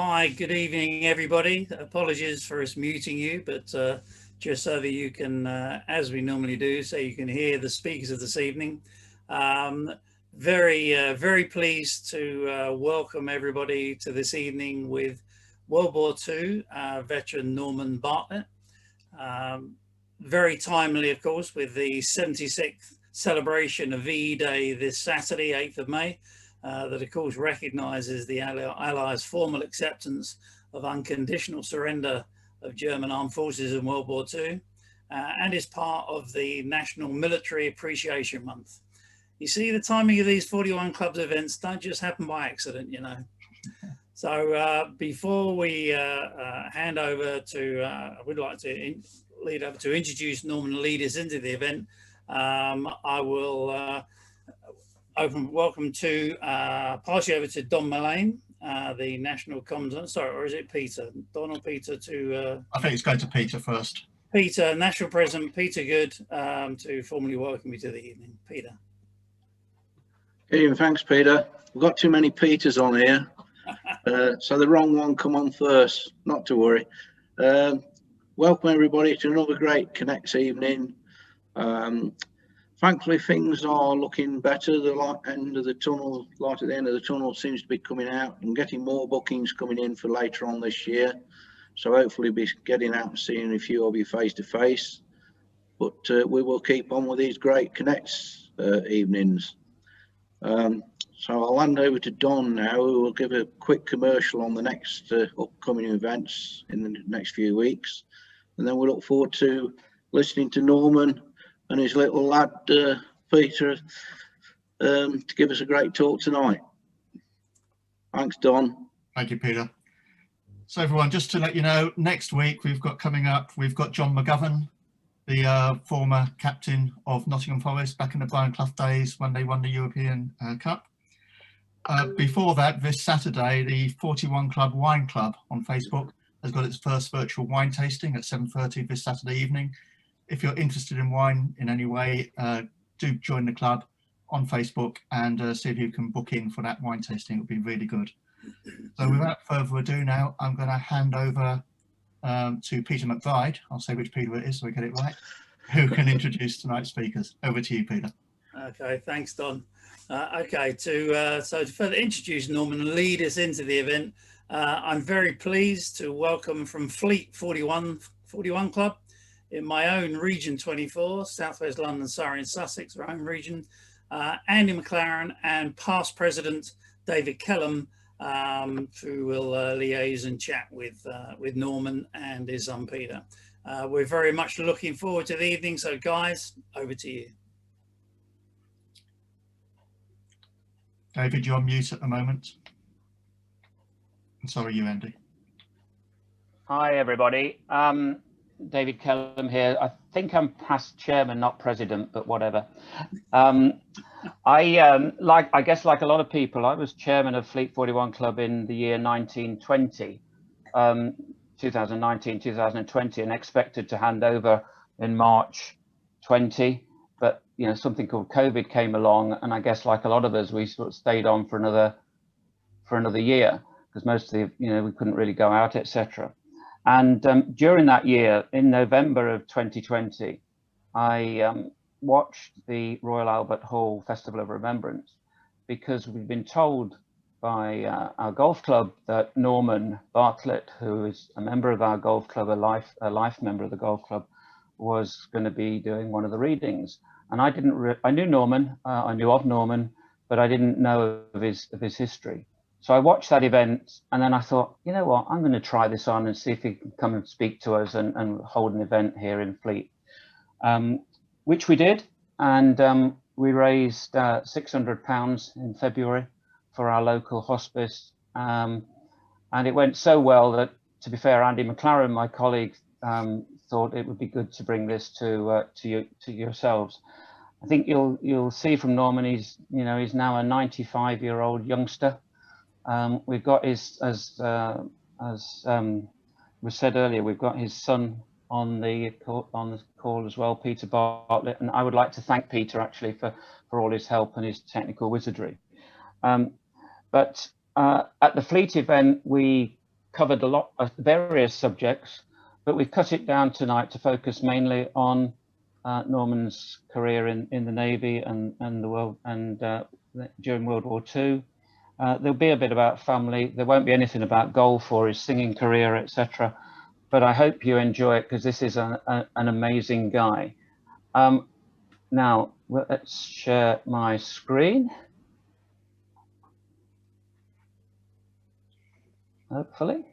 Hi, good evening, everybody. Apologies for us muting you, but just so that you can, as we normally do, so you can hear the speakers of this evening. Very pleased to welcome everybody to this evening with World War II veteran Norman Bartlett. Very timely, of course, with the 76th celebration of VE Day this Saturday, 8th of May. That of course recognises the Allies' formal acceptance of unconditional surrender of German armed forces in World War II and is part of the National Military Appreciation Month. You see, the timing of these 41 Clubs events don't just happen by accident, you know. So before we hand over to, I would like to lead up to introduce Norman and lead us into the event. I will welcome to pass you over to Don Mullane, the National Commandant. Sorry, or is it Peter? Don or Peter to... I think it's going to Peter first. Peter, National President Peter Good, to formally welcome you to the evening. Peter. Ian, thanks, Peter. We've got too many Peters on here, so the wrong one come on first, not to worry. Welcome everybody to another great Connects evening. Thankfully, things are looking better. The light at the end of the tunnel seems to be coming out and getting more bookings coming in for later on this year. So hopefully be getting out and seeing a few of you face to face. But we will keep on with these great Connects evenings. So I'll hand over to Don now, who will give a quick commercial on the next upcoming events in the next few weeks. And then we'll look forward to listening to Norman and his little lad, Peter, to give us a great talk tonight. Thanks, Don. Thank you, Peter. So everyone, just to let you know, next week we've got coming up, we've got John McGovern, the former captain of Nottingham Forest back in the Brian Clough days when they won the European Cup. Before that, this Saturday, the 41 Club Wine Club on Facebook has got its first virtual wine tasting at 7:30 this Saturday evening. If you're interested in wine in any way, do join the club on Facebook and see if you can book in for that wine tasting. It would be really good. So without further ado now, I'm going to hand over to Peter McBride. I'll say which Peter it is so we get it right, who can introduce tonight's speakers. Over to you, Peter. Okay, thanks, Don. Okay, so to further introduce Norman and lead us into the event, I'm very pleased to welcome from Fleet 41 Club, in my own region 24, Southwest London, Surrey and Sussex, our own region, Andy McLaren and past president David Kellum, who will liaise and chat with Norman and his son Peter. We're very much looking forward to the evening, so guys, over to you. David, you're on mute at the moment. I'm sorry, you, Andy. Hi, everybody. David Kellum here. I think I'm past chairman, not president, but whatever. I guess like a lot of people, I was chairman of Fleet 41 Club in the year 2019, and expected to hand over in March 20. But you know, something called COVID came along, and I guess like a lot of us, we sort of stayed on for another year because most of the, you know, we couldn't really go out, etc. And during that year, in November of 2020, I watched the Royal Albert Hall Festival of Remembrance because we've been told by our golf club that Norman Bartlett, who is a member of our golf club, a life member of the golf club, was going to be doing one of the readings. And I knew Norman, I knew of Norman, but I didn't know of his history. So I watched that event and then I thought, you know what, I'm going to try this on and see if he can come and speak to us and hold an event here in Fleet, which we did. And we raised £600 in February for our local hospice. And it went so well that, to be fair, Andy McLaren, my colleague, thought it would be good to bring this to yourselves. I think you'll see from Norman, he's now a 95-year-old youngster. We've got his, as was said earlier, we've got his son on the call as well, Peter Bartlett, and I would like to thank Peter actually for all his help and his technical wizardry. But at the Fleet event, we covered a lot of various subjects, but we've cut it down tonight to focus mainly on Norman's career in the Navy and the world and during World War II. There'll be a bit about family. There won't be anything about golf or his singing career, etc. But I hope you enjoy it, because this is an amazing guy. Now, let's share my screen. Hopefully.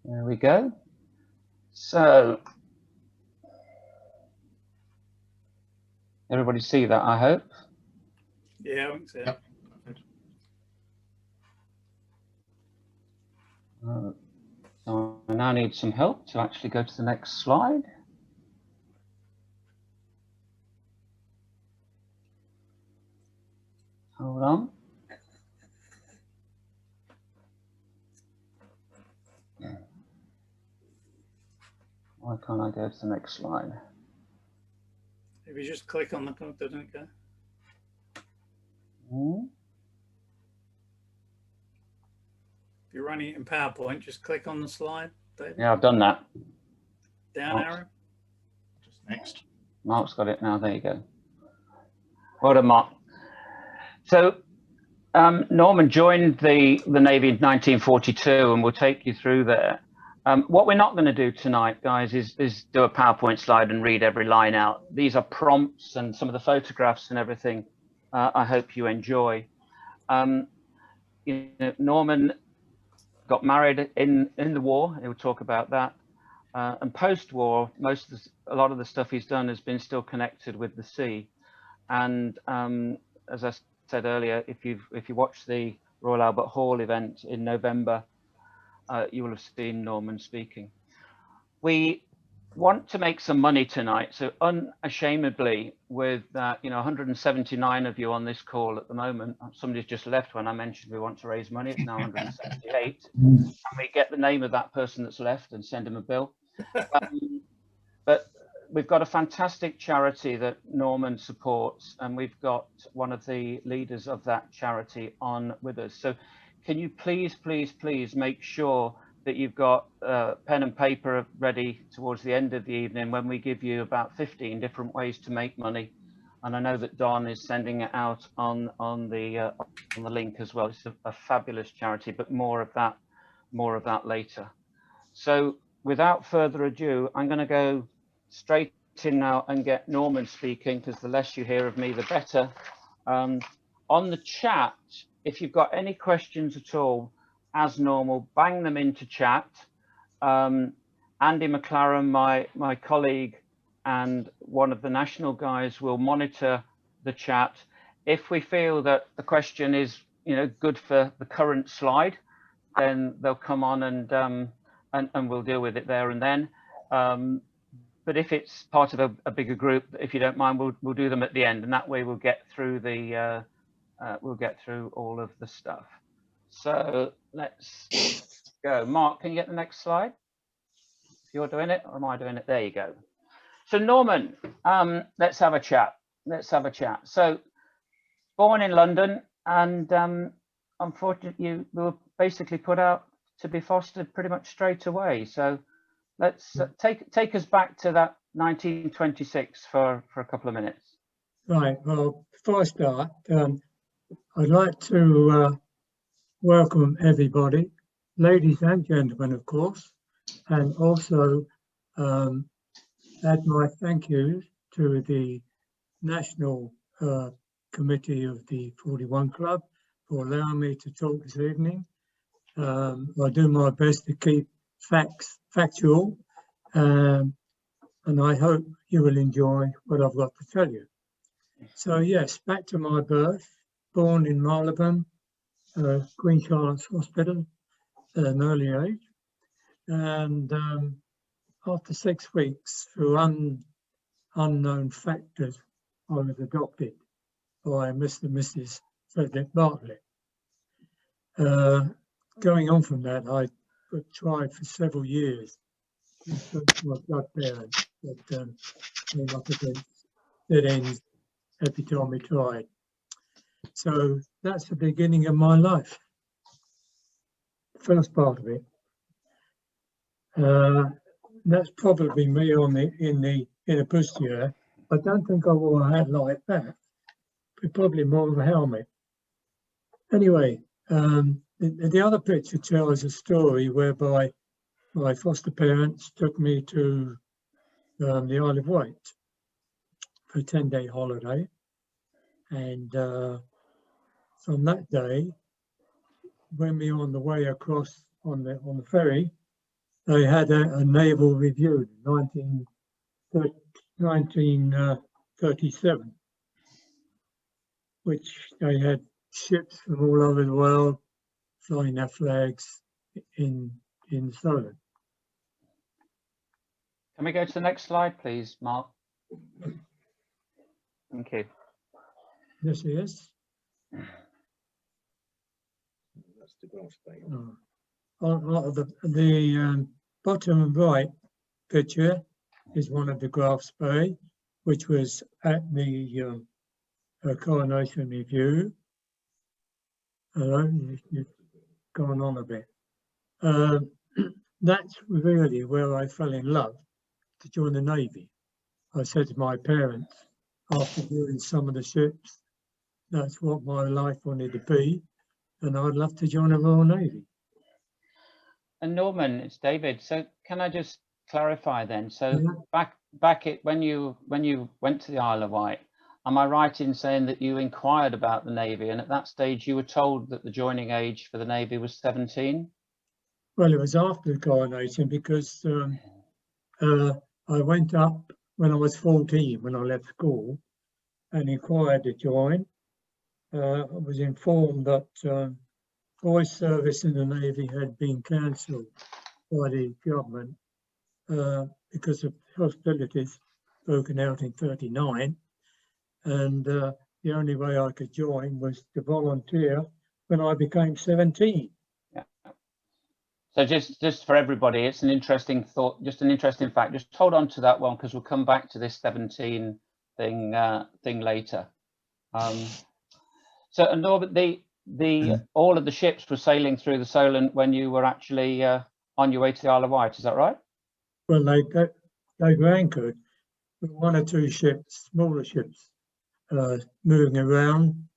There we go. So, everybody see that, I hope? Yeah, I think so. Yep. So I now need some help to actually go to the next slide. Hold on. Why can't I go to the next slide? If you just click on the clock, doesn't it go? If you're running it in PowerPoint, just click on the slide, David. Yeah, I've done that. Down arrow. Just next. Mark's got it now. There you go. Well done, Mark. So Norman joined the Navy in 1942, and we'll take you through there. What we're not going to do tonight, guys, is do a PowerPoint slide and read every line out. These are prompts and some of the photographs and everything. I hope you enjoy. You know, Norman got married in the war. He'll talk about that. And post-war, a lot of the stuff he's done has been still connected with the sea. And as I said earlier, if you watch the Royal Albert Hall event in November, you will have seen Norman speaking. We want to make some money tonight, so unashamedly, with 179 of you on this call at the moment. Somebody's just left when I mentioned we want to raise money. It's now 178. And we get the name of that person that's left and send him a bill. But we've got a fantastic charity that Norman supports, and we've got one of the leaders of that charity on with us. So can you please make sure that you've got pen and paper ready towards the end of the evening, when we give you about 15 different ways to make money. And I know that Don is sending it out on the link as well. It's a fabulous charity, but more of that later. So without further ado, I'm going to go straight in now and get Norman speaking, because the less you hear of me, the better. On the chat, if you've got any questions at all, as normal, bang them into chat. Andy McLaren, my colleague and one of the national guys, will monitor the chat. If we feel that the question is good for the current slide, then they'll come on and we'll deal with it there and then. But if it's part of a bigger group, if you don't mind, we'll do them at the end, and that way we'll get through all of the stuff. So let's go. Mark, can you get the next slide? If you're doing it, or am I doing it? There you go. So Norman, let's have a chat. So born in London, and unfortunately we were basically put out to be fostered pretty much straight away. So let's take us back to that 1926 for a couple of minutes. Right. Well, before I start, I'd like to welcome everybody, ladies and gentlemen, of course, and also add my thank yous to the National Committee of the 41 Club for allowing me to talk this evening. I do my best to keep facts factual, and I hope you will enjoy what I've got to tell you. So yes, back to my birth, born in Marylebone, Queen Charlotte's Hospital at an early age, and after 6 weeks, through unknown factors, I was adopted by Mr. and Mrs. Frederick Bartlett. Going on from that, I tried for several years to search my blood parents, but came up against dead ends every time we tried. So that's the beginning of my life. first part of it. That's probably me on the in a bustier. I don't think I wore a hat like that, but probably more of a helmet. Anyway, the other picture tells a story whereby my foster parents took me to the Isle of Wight for a 10-day holiday, and from that day, when we were on the way across on the ferry, they had a naval review in 1937, which they had ships from all over the world flying their flags in Solent. Can we go to the next slide, please, Mark? Thank you. Yes, yes. That's the grass thing. On the bottom right picture is one of the Graf's Bay, which was at the coronation review. You've gone on a bit. That's really where I fell in love to join the Navy. I said to my parents, after viewing some of the ships, that's what my life wanted to be, and I'd love to join the Royal Navy. And Norman, it's David. So can I just clarify then? So Yeah. back when you went to the Isle of Wight, am I right in saying that you inquired about the Navy, and at that stage you were told that the joining age for the Navy was 17? Well, it was after the coronation because I went up when I was 14, when I left school, and inquired to join. I was informed that boys' service in the Navy had been cancelled by the government because of hostilities broken out in 39, and the only way I could join was to volunteer when I became 17. Yeah. So just for everybody, it's an interesting thought, just an interesting fact. Just hold on to that one because we'll come back to this 17 thing later. So, and Norbert, all of the ships were sailing through the Solent when you were actually on your way to the Isle of Wight. Is that right? Well, they were anchored with one or two ships, smaller ships, moving around.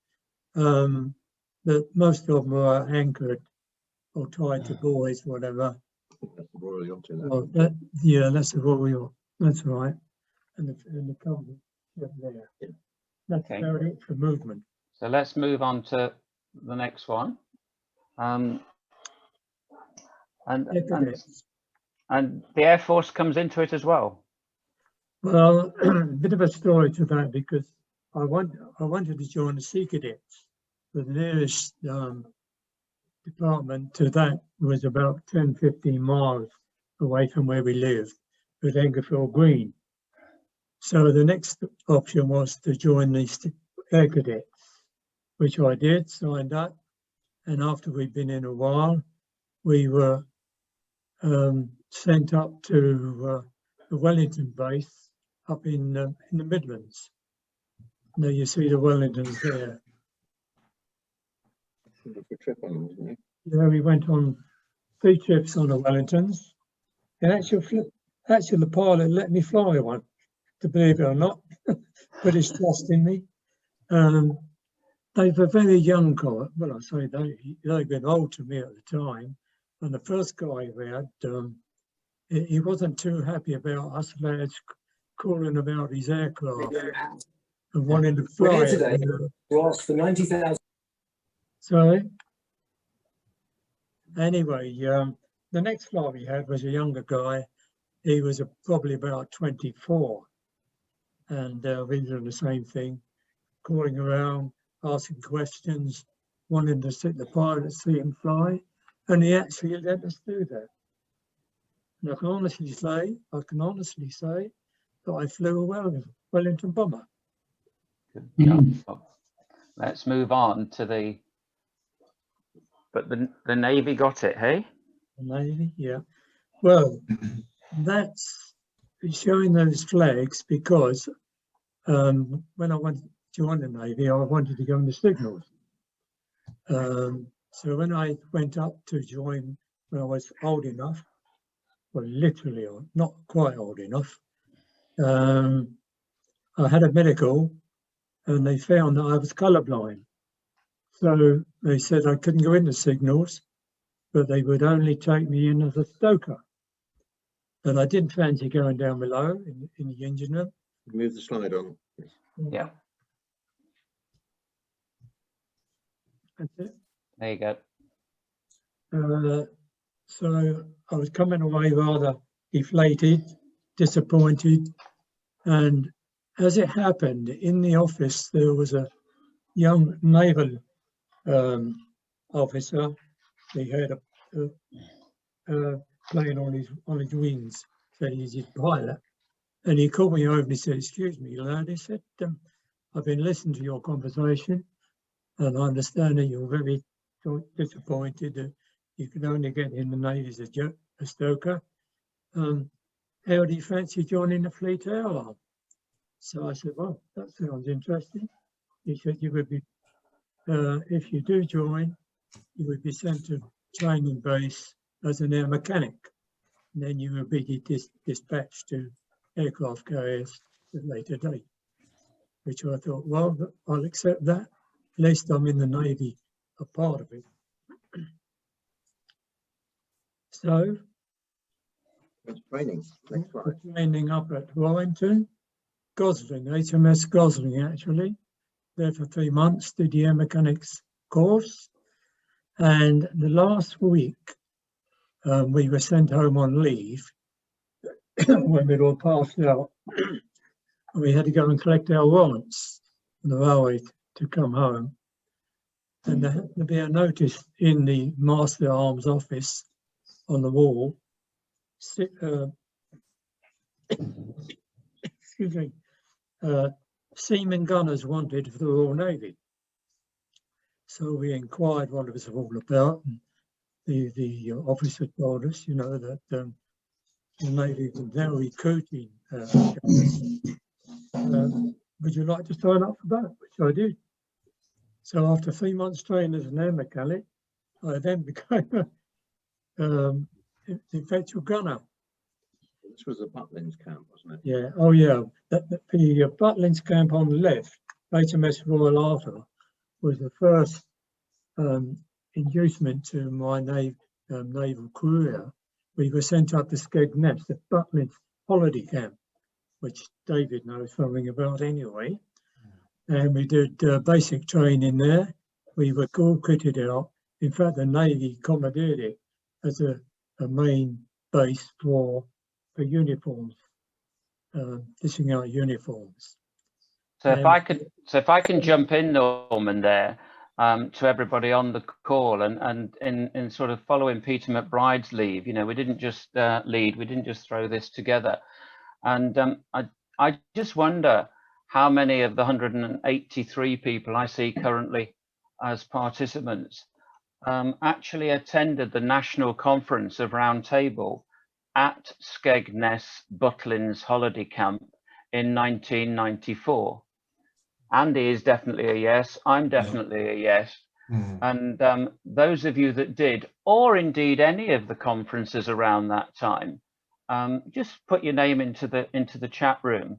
But most of them were anchored or tied to buoys, whatever. That's the Royal Yacht in Well, that's the Royal. That's right, and the company ship there. Yeah. That's Okay. about it for movement. So let's move on to the next one. And the Air Force comes into it as well. Well, a bit of a story to that because I wanted to join the Sea Cadets. The nearest department to that was about 10-15 miles away from where we lived, at Englefield Green. So the next option was to join the Air Cadets, which I did, signed up, and after we'd been in a while, we were sent up to the Wellington base up in the Midlands. Now you see the Wellingtons there. Yeah, we went on 3 trips on the Wellingtons, and actually the pilot let me fly one, to believe it or not, put his trust in me. They were very young, well, I say they've been old to me at the time, and the first guy we had, he wasn't too happy about us lads calling about his aircraft and wanting to fly. We're here today to ask for 90,000. Sorry. Anyway, the next flight we had was a younger guy. He was probably about 24, and we did the same thing, calling around, asking questions, wanting to sit in the pilot seat and fly, and he actually let us do that. And I can honestly say that I flew a Wellington bomber. Let's move on to the Navy got it, hey? The Navy, yeah. Well, that's showing those flags because when I wanted to join the Navy, I wanted to go in the signals. So when I went up to join, when I was old enough, well, literally not quite old enough, I had a medical and they found that I was colourblind. So they said I couldn't go into signals, but they would only take me in as a stoker. And I didn't fancy going down below in the engine room. Move the slide on. Yeah, That's it. there you go. So I was coming away rather deflated, disappointed, and as it happened, in the office there was a young naval officer. He had a plane on his wings, so he's his pilot, and he called me over and he said, "Excuse me, lad," he said, "I've been listening to your conversation, and I understand that you're very disappointed that you can only get in the Navy as a stoker. How do you fancy joining the Fleet Air Arm?" So I said, "Well, that sounds interesting." He said, "You would be, if you do join, you would be sent to training base as an air mechanic. And then you would be dispatched to aircraft carriers at a later date." Which I thought, well, I'll accept that. At least I'm in the Navy, a part of it. So, That's training. Next slide. training up at Warrington, Gosling, HMS Gosling actually. There for 3 months, did the air mechanics course. And the last week, we were sent home on leave when we'd all passed out. And we had to go and collect our warrants on the railway to come home. And there happened to be a notice in the Master Arms office on the wall. Excuse me. Seamen gunners wanted for the Royal Navy. So we inquired what it was all about. And the officer told us, you know, that the Navy was now recruiting. Would you like to sign up for that? Which I did. So after 3 months training as an air mechanic, I then became an effectual gunner. This was the Butlins camp, wasn't it? Yeah. Oh, yeah. The Butlins camp on the left, HMS Royal Arthur, was the first inducement to my naval career. We were sent up to Skegness, the Butlins holiday camp, which David knows something about anyway. And we did basic training there. We were all kitted out. In fact, the Navy commandeered it as a main base for uniforms, dishing out uniforms. So if I can jump in, Norman, there to everybody on the call, and in sort of following Peter McBride's lead, you know, we didn't just lead, we didn't just throw this together, and I just wonder how many of the 183 people I see currently as participants actually attended the national conference of Roundtable at Skegness Butlins holiday camp in 1994. Andy is definitely a yes. I'm definitely a yes. And those of you that did, or indeed any of the conferences around that time, just put your name into the chat room,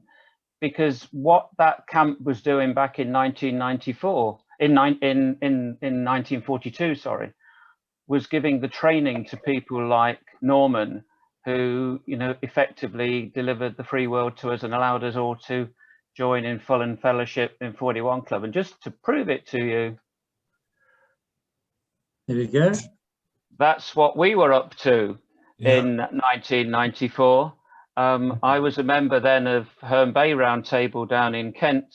because what that camp was doing back in 1994, in 1942, sorry, was giving the training to people like Norman, who, you know, effectively delivered the free world to us and allowed us all to join in full and fellowship in 41 Club. And just to prove it to you, There you go. that's what we were up to in 1994. I was a member then of Herne Bay Roundtable down in Kent,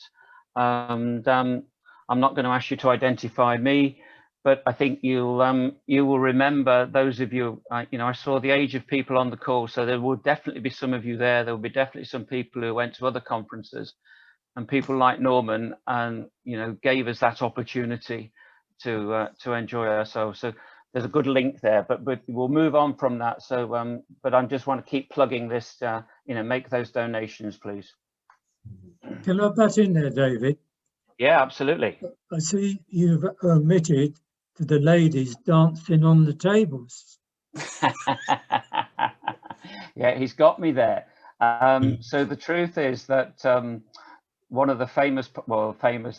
and I'm not going to ask you to identify me, but I think you will remember, those of you, you know, I saw the age of people on the call, so there will definitely be some of you there. There will be definitely some people who went to other conferences, and people like Norman, and you know, gave us that opportunity to enjoy ourselves. So there's a good link there, but we'll move on from that. So, but I just want to keep plugging this. You know, make those donations, please. Can I butt in there, David? Yeah, absolutely. I see you've omitted to the ladies dancing on the tables. Yeah, he's got me there. So the truth is that one of the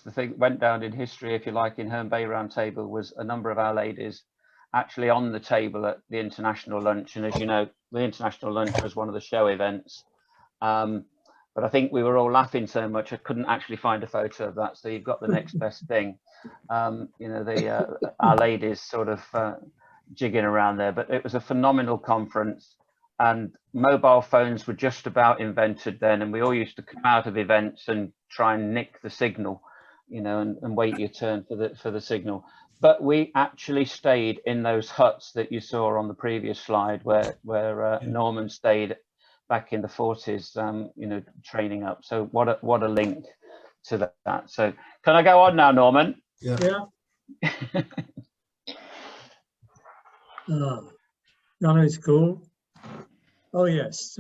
the thing went down in history, if you like, in Herne Bay Round Table was a number of our ladies actually on the table at the international lunch. And as you know, the international lunch was one of the show events. But I think we were all laughing so much I couldn't actually find a photo of that. So you've got the next best thing. You know, our ladies sort of jigging around there. But it was a phenomenal conference, and mobile phones were just about invented then, and we all used to come out of events and try and nick the signal, you know, and wait your turn for the signal. But we actually stayed in those huts that you saw on the previous slide, where Norman stayed back in the 40s, you know, training up. So what a link to that. So can I go on now, Norman? Yeah. Gunnery School. Oh yes.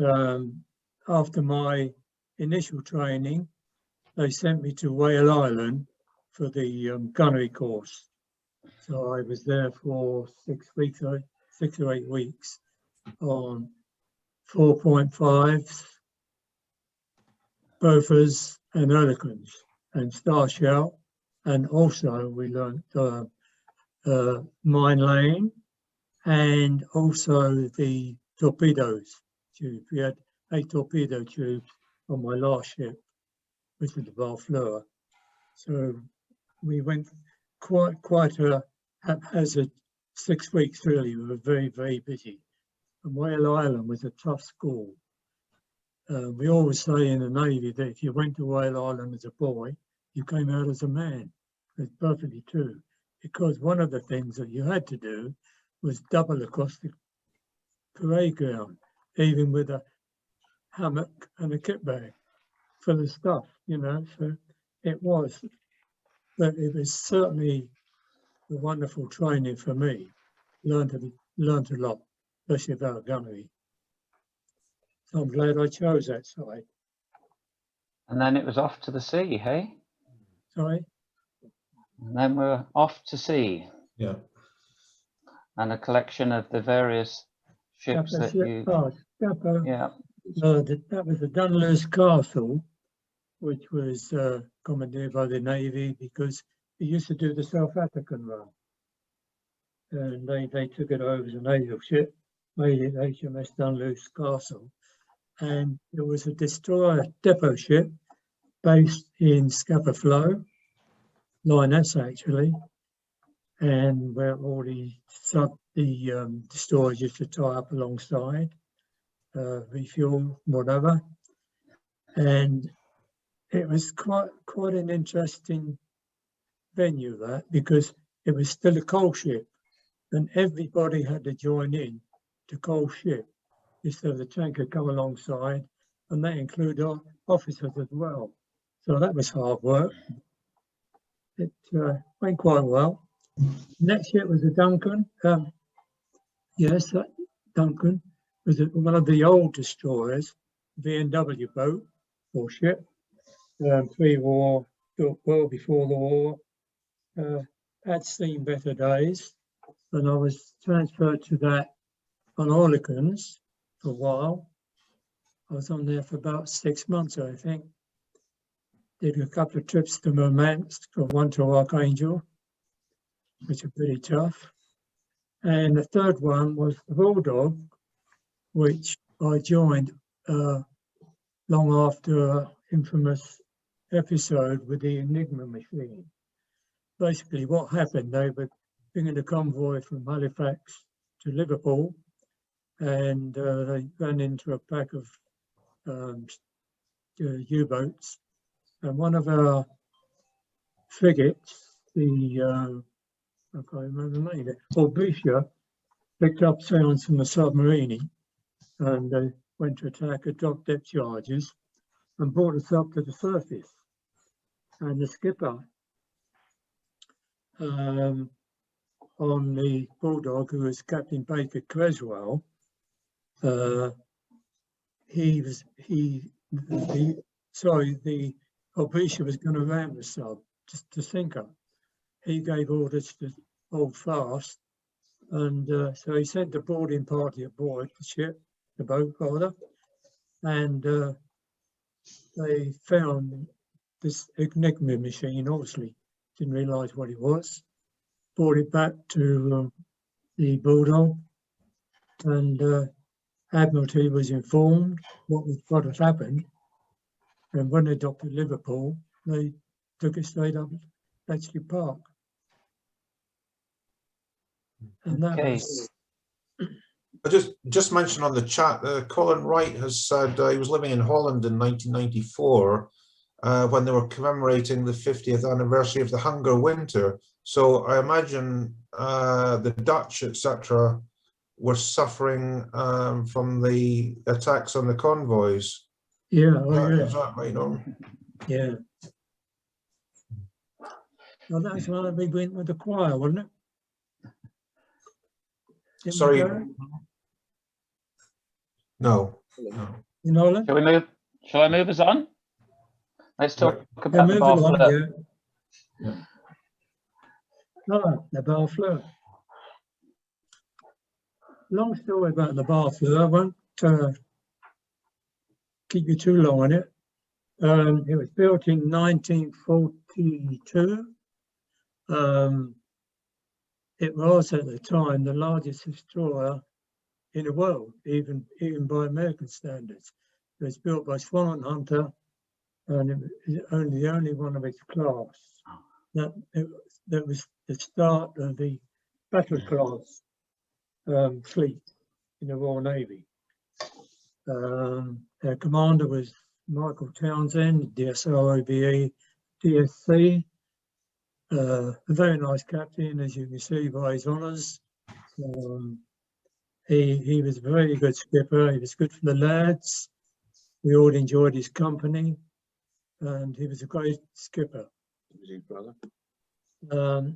After my initial training, they sent me to Whale Island for the gunnery course. So I was there for 6 or 8 weeks on 4.5s, Bofors and Hurricanes and Star Shell, and also we learned mine laying and also the torpedoes tube. We had 8 torpedo tubes on my last ship, which was the Barfleur. So we went quite a haphazard 6 weeks really. We were very, very busy. And Whale Island was a tough school. We always say in the Navy that if you went to Whale Island as a boy, you came out as a man. It's perfectly true, because one of the things that you had to do was double across the parade ground, even with a hammock and a kit bag full of stuff, you know. So it was certainly a wonderful training for me. Learned a lot, especially about gunnery. So I'm glad I chose that side. And then it was off to the sea, hey? Sorry? And then we're off to sea. Yeah. And a collection of the various ships that you... Scapa. Yeah. That was the Dunluce Castle, which was commandeered by the Navy because it used to do the South African run. And they took it over as a naval ship, made it HMS Dunluce Castle. And it was a destroyer depot ship based in Scapa Flow, Line S actually, and where all the destroyers used to tie up alongside, refuel, whatever. And it was quite an interesting venue, that, because it was still a coal ship, and everybody had to join in to coal ship instead of the tanker come alongside, and that included officers as well. So that was hard work. It went quite well. Next ship was a Duncan. Yes, that Duncan was one of the old destroyers, V&W boat or ship, pre-war, well before the war. Had seen better days, and I was transferred to that on Orlicans for a while. I was on there for about 6 months, I think. Did a couple of trips to Murmansk, or one to Archangel, which are pretty tough. And the third one was the Bulldog, which I joined long after an infamous episode with the Enigma machine. Basically, what happened, they were bringing a convoy from Halifax to Liverpool, and they ran into a pack of U-boats, and one of our frigates, the I can't remember the name, Arboretum, picked up sounds from the submarine, and they went to attack a drop depth charges and brought us up to the surface. And the skipper on the Bulldog, who was Captain Baker Creswell, the Arboretum was going to ram the sub to sink her. He gave orders to hold fast. And so he sent a boarding party aboard the ship, the boat rather, and they found this Enigma machine. Obviously didn't realise what it was. Brought it back to the Bulldog, and Admiralty was informed what had happened. And when they docked at Liverpool, they took it straight up Bletchley Park. And that Okay. was, I just mentioned on the chat, Colin Wright has said he was living in Holland in 1994 when they were commemorating the 50th anniversary of the Hunger Winter. So I imagine the Dutch, etc., were suffering from the attacks on the convoys. yeah, oh yeah, Is that right on? yeah. Well, that's why we went with the choir, wasn't it? Didn't we Sorry. go? No. In Holland? Shall we move? Shall I move us on? Let's talk Yeah, about the moving on, Bartlett. yeah. Oh, the Barfleur. Long story about the Barfleur. I won't keep you too long on it. It was built in 1942. It was at the time the largest destroyer in the world, even by American standards. It was built by Swan and Hunter, and it was the only one of its class. That was the start of the battle class fleet in the Royal Navy. Their commander was Michael Townsend, DSROBE, DSC. A very nice captain, as you can see by his honours. He was a very good skipper. He was good for the lads. We all enjoyed his company, and he was a great skipper. Was his brother?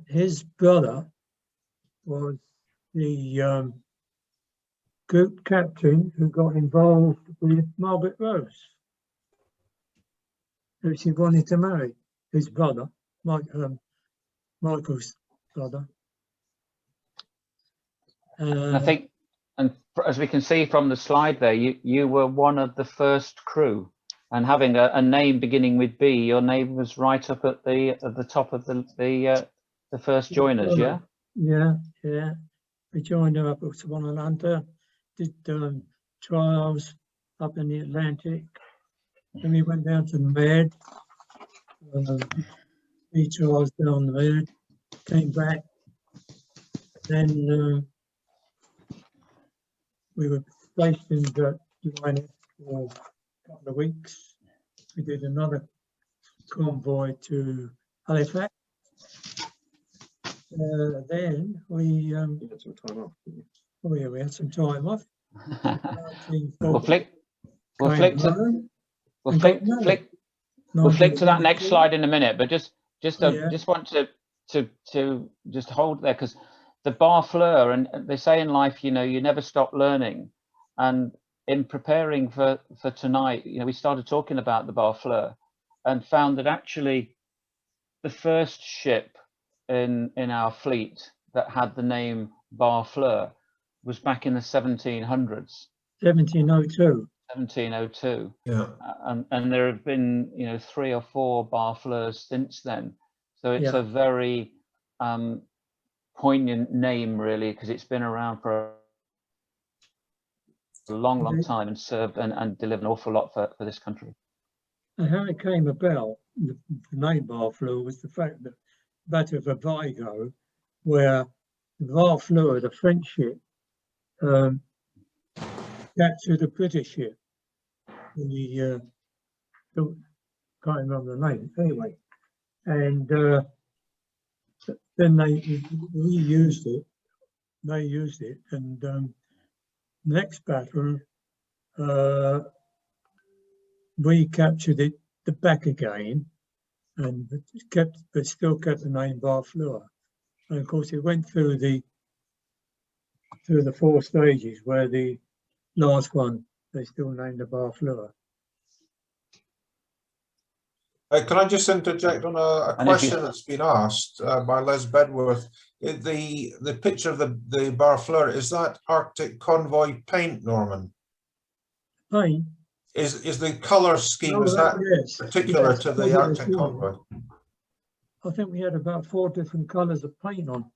His brother was the group captain who got involved with Margaret Rose, who she wanted to marry. His brother, Michael's brother. And I think, and as we can see from the slide there, you were one of the first crew, and having a name beginning with B, your name was right up at the top of the first joiners, yeah? Yeah. We joined her up at Swan and Hunter, did trials up in the Atlantic. Then we went down to the Med, did trials down the Med, came back. Then we were placed in the line for a couple of weeks. We did another convoy to Halifax. Then we had some time off, didn't you? oh yeah, we had some time off. We'll flick to that next slide in a minute, but just want to just hold there, because the Barfleur, and they say in life, you never stop learning. And in preparing for tonight, we started talking about the Barfleur and found that actually the first ship in our fleet that had the name Barfleur was back in the 1700s. 1702. Yeah. And there have been 3 or 4 Barfleurs since then. So it's a very poignant name, really, because it's been around for a long time and served and delivered an awful lot for this country. And how it came about, the name Barfleur, was the fact that Battle of Vigo, where Barfleur, the French ship, captured a British ship. The can't remember the name anyway, and then they used it. They used it, and next battle we captured it back again, and still kept the name Barfleur. And of course, it went through the 4 stages, where the last one they still named the Barfleur. Can I just interject on a question that's been asked by Les Bedworth? The picture of the Barfleur, is that Arctic convoy paint, Norman? Paint. Is the colour scheme, Oh, is that yes, particular yes, to the yes, Arctic yes. convoy? I think we had about 4 different colours of paint on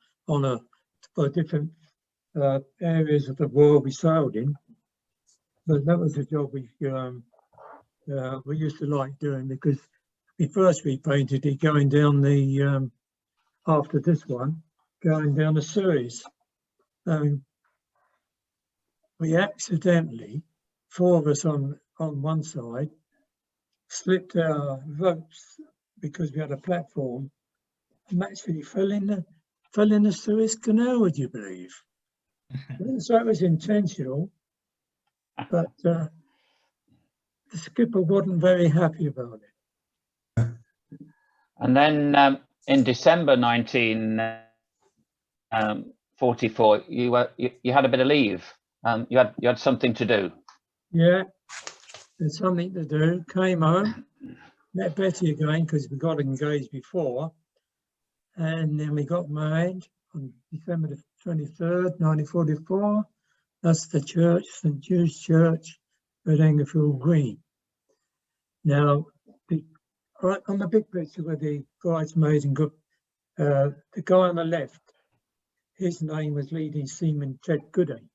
for different areas of the world we sailed in. But that was the job we used to like doing, because we first repainted it going down the after this one, going down the Suez. We accidentally, 4 of us on one side, slipped our ropes because we had a platform, and actually fell in the Suez Canal, would you believe? So it was intentional, but the skipper wasn't very happy about it. And then in December 1944, you had a bit of leave. You had something to do. Yeah, there's something to do. Came home, met Betty again because we got engaged before, and then we got married on December the 23rd, 1944. That's the church, St Jude's Church at Englefield Green. Now, on the big picture with the bridesmaids and the guy on the left, his name was Leading Seaman Ted Goody.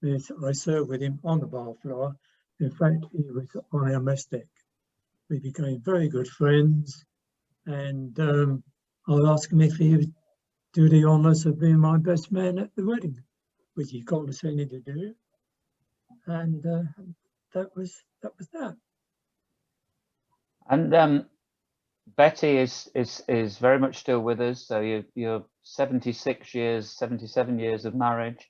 I served with him on the Barfleur. In fact, he was on our mess deck. We became very good friends, and I asked him if he would do the honours of being my best man at the wedding, which he condescended to do, and that was that. And Betty is very much still with us. So you're 77 years of marriage.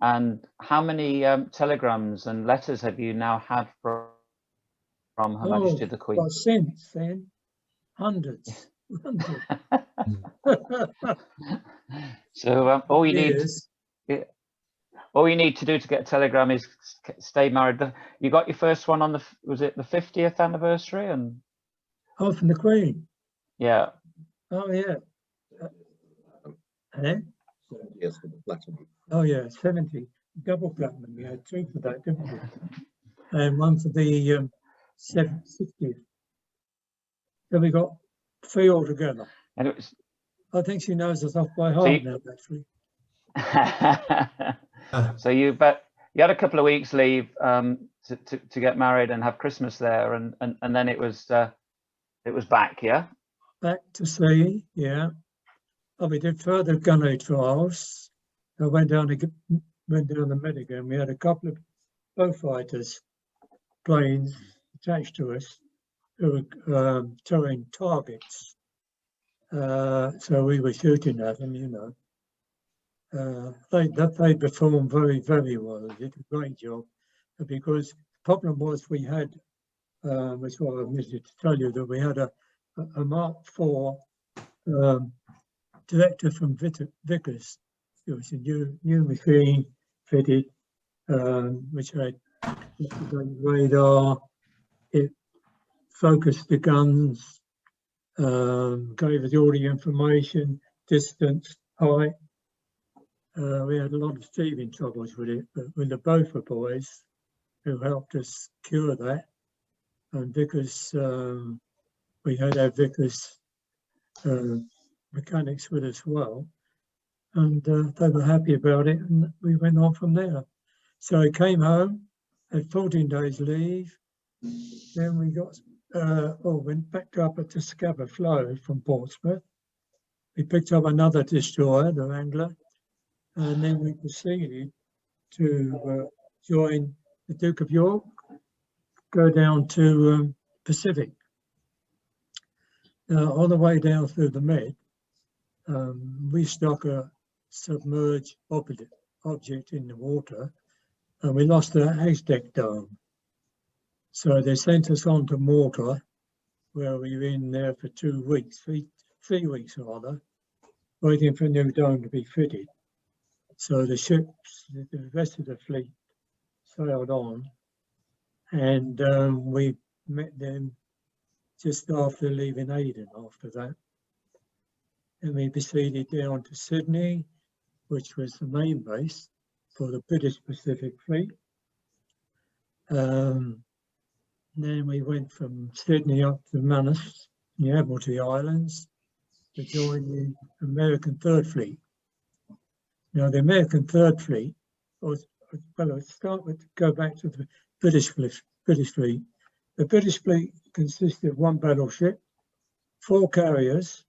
And how many telegrams and letters have you now had from Her Majesty the Queen? Well, since then, hundreds. So all you need to do to get a telegram is stay married. You got your first one on was it the 50th anniversary? And oh, from the Queen. Yeah. Oh yeah. Yes, for the platinum. Oh yeah, 70 double platinum. We had 2 for that, didn't we? And 1 for the 60th. So we got 3 altogether. And it was. I think she knows us off by heart now, actually. So you had a couple of weeks leave to get married and have Christmas there, and then it was back, yeah. Back to sea, yeah. Oh, we did further gunnery trials. I went down the Med again. We had a couple of Beaufighters planes attached to us who were towing targets. So we were shooting at them, you know. They performed very, very well. They did a great job. Because the problem was we had, which I omitted to tell you, that we had a Mark IV director from Vickers. It was a new machine fitted, which had radar. It focused the guns, gave us all the information, distance, height. We had a lot of teething troubles with it, but with the Beaufort boys who helped us cure that, and Vickers, we had our Vickers mechanics with us well, and they were happy about it, and we went on from there. So I came home, had 14 days leave, then we got went back up to Scapa Flow from Portsmouth. We picked up another destroyer, the Wrangler, and then we proceeded to join the Duke of York, go down to Pacific. On the way down through the Med, we struck a submerged object in the water, and we lost the haystack dome. So they sent us on to Malta, where we were in there for 2 weeks, 3 weeks rather, waiting for a new dome to be fitted. So the ships, the rest of the fleet sailed on, and we met them just after leaving Aden after that. and we proceeded down to Sydney, which was the main base for the British Pacific Fleet. Then we went from Sydney up to Manus, the Admiralty Islands, to join the American Third Fleet. Now, the American Third Fleet was, well, let's start with, go back to the British Fleet. The British Fleet consisted of 1 battleship, 4 carriers,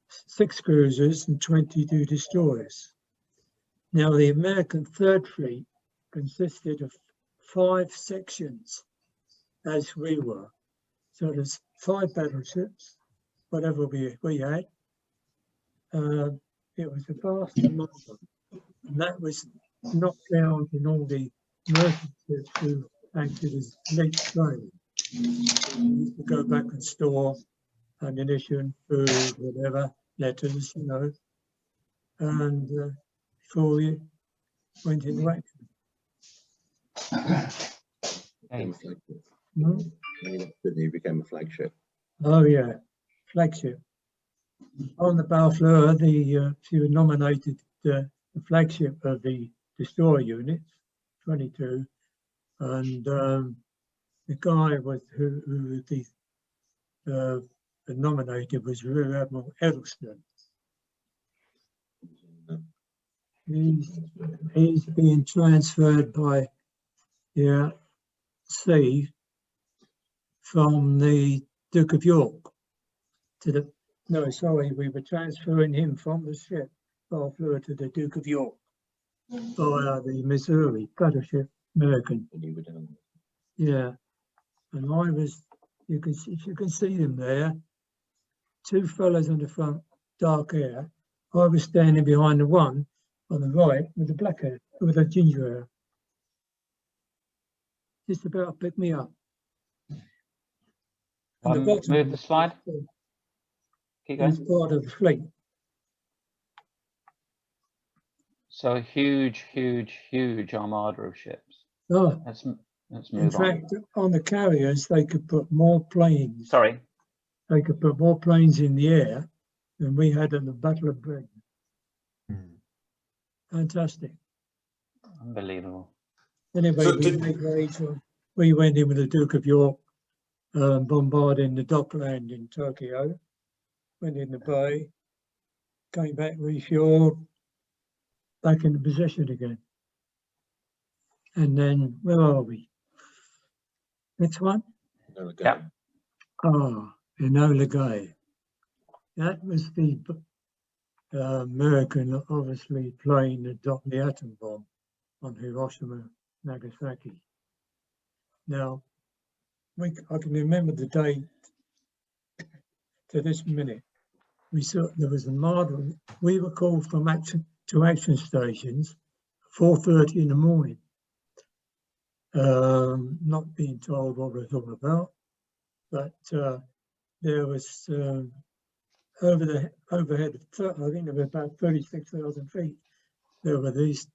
6 cruisers, and 22 destroyers. Now, the American Third Fleet consisted of 5 sections, as we were. So there's 5 battleships, whatever we had. It was a vast number, and that was not counting all the merchant ships who acted as fleet trade. We used to go back and store ammunition, food, whatever, letters, you know, and before we went into action. Became a flagship. Hmm? When you left Sydney, you became a flagship. Oh yeah, flagship. On the Barfleur, she was nominated the flagship of the destroyer unit, 22, and the guy was who the nominated was Rear Admiral Edelstein. He's being transferred by sea from the Duke of York to the, no, sorry, we were transferring him from the ship Barfleur to the Duke of York via the Missouri battleship American. And you were down. Yeah, and I was, you can see them there, 2 fellas in the front, dark hair. I was standing behind the one on the right with the black hair, with the ginger hair. Just about to pick me up. And the bottom Move the slide. Keep is going. part of the fleet. So a huge, huge, huge armada of ships. Oh, Let's in move on. fact, on the carriers, they could put more planes. Sorry. They could put more planes in the air than we had at the Battle of Britain. Fantastic. Unbelievable. Anyway, So we went in with the Duke of York, bombarding the dockland in Tokyo, went in the bay, came back, refueled, back into position again. And then, where are we? Next one? No, go. Yep. Ah, Enola Gay. That was the American, obviously, plane that dropped the atom bomb on Hiroshima, Nagasaki. Now, I can remember the date to this minute. We saw there was a marvel. We were called from action to action stations, 4:30 in the morning. Not being told what it was all about, but there was overhead, I think there were about 36,000 feet. There were these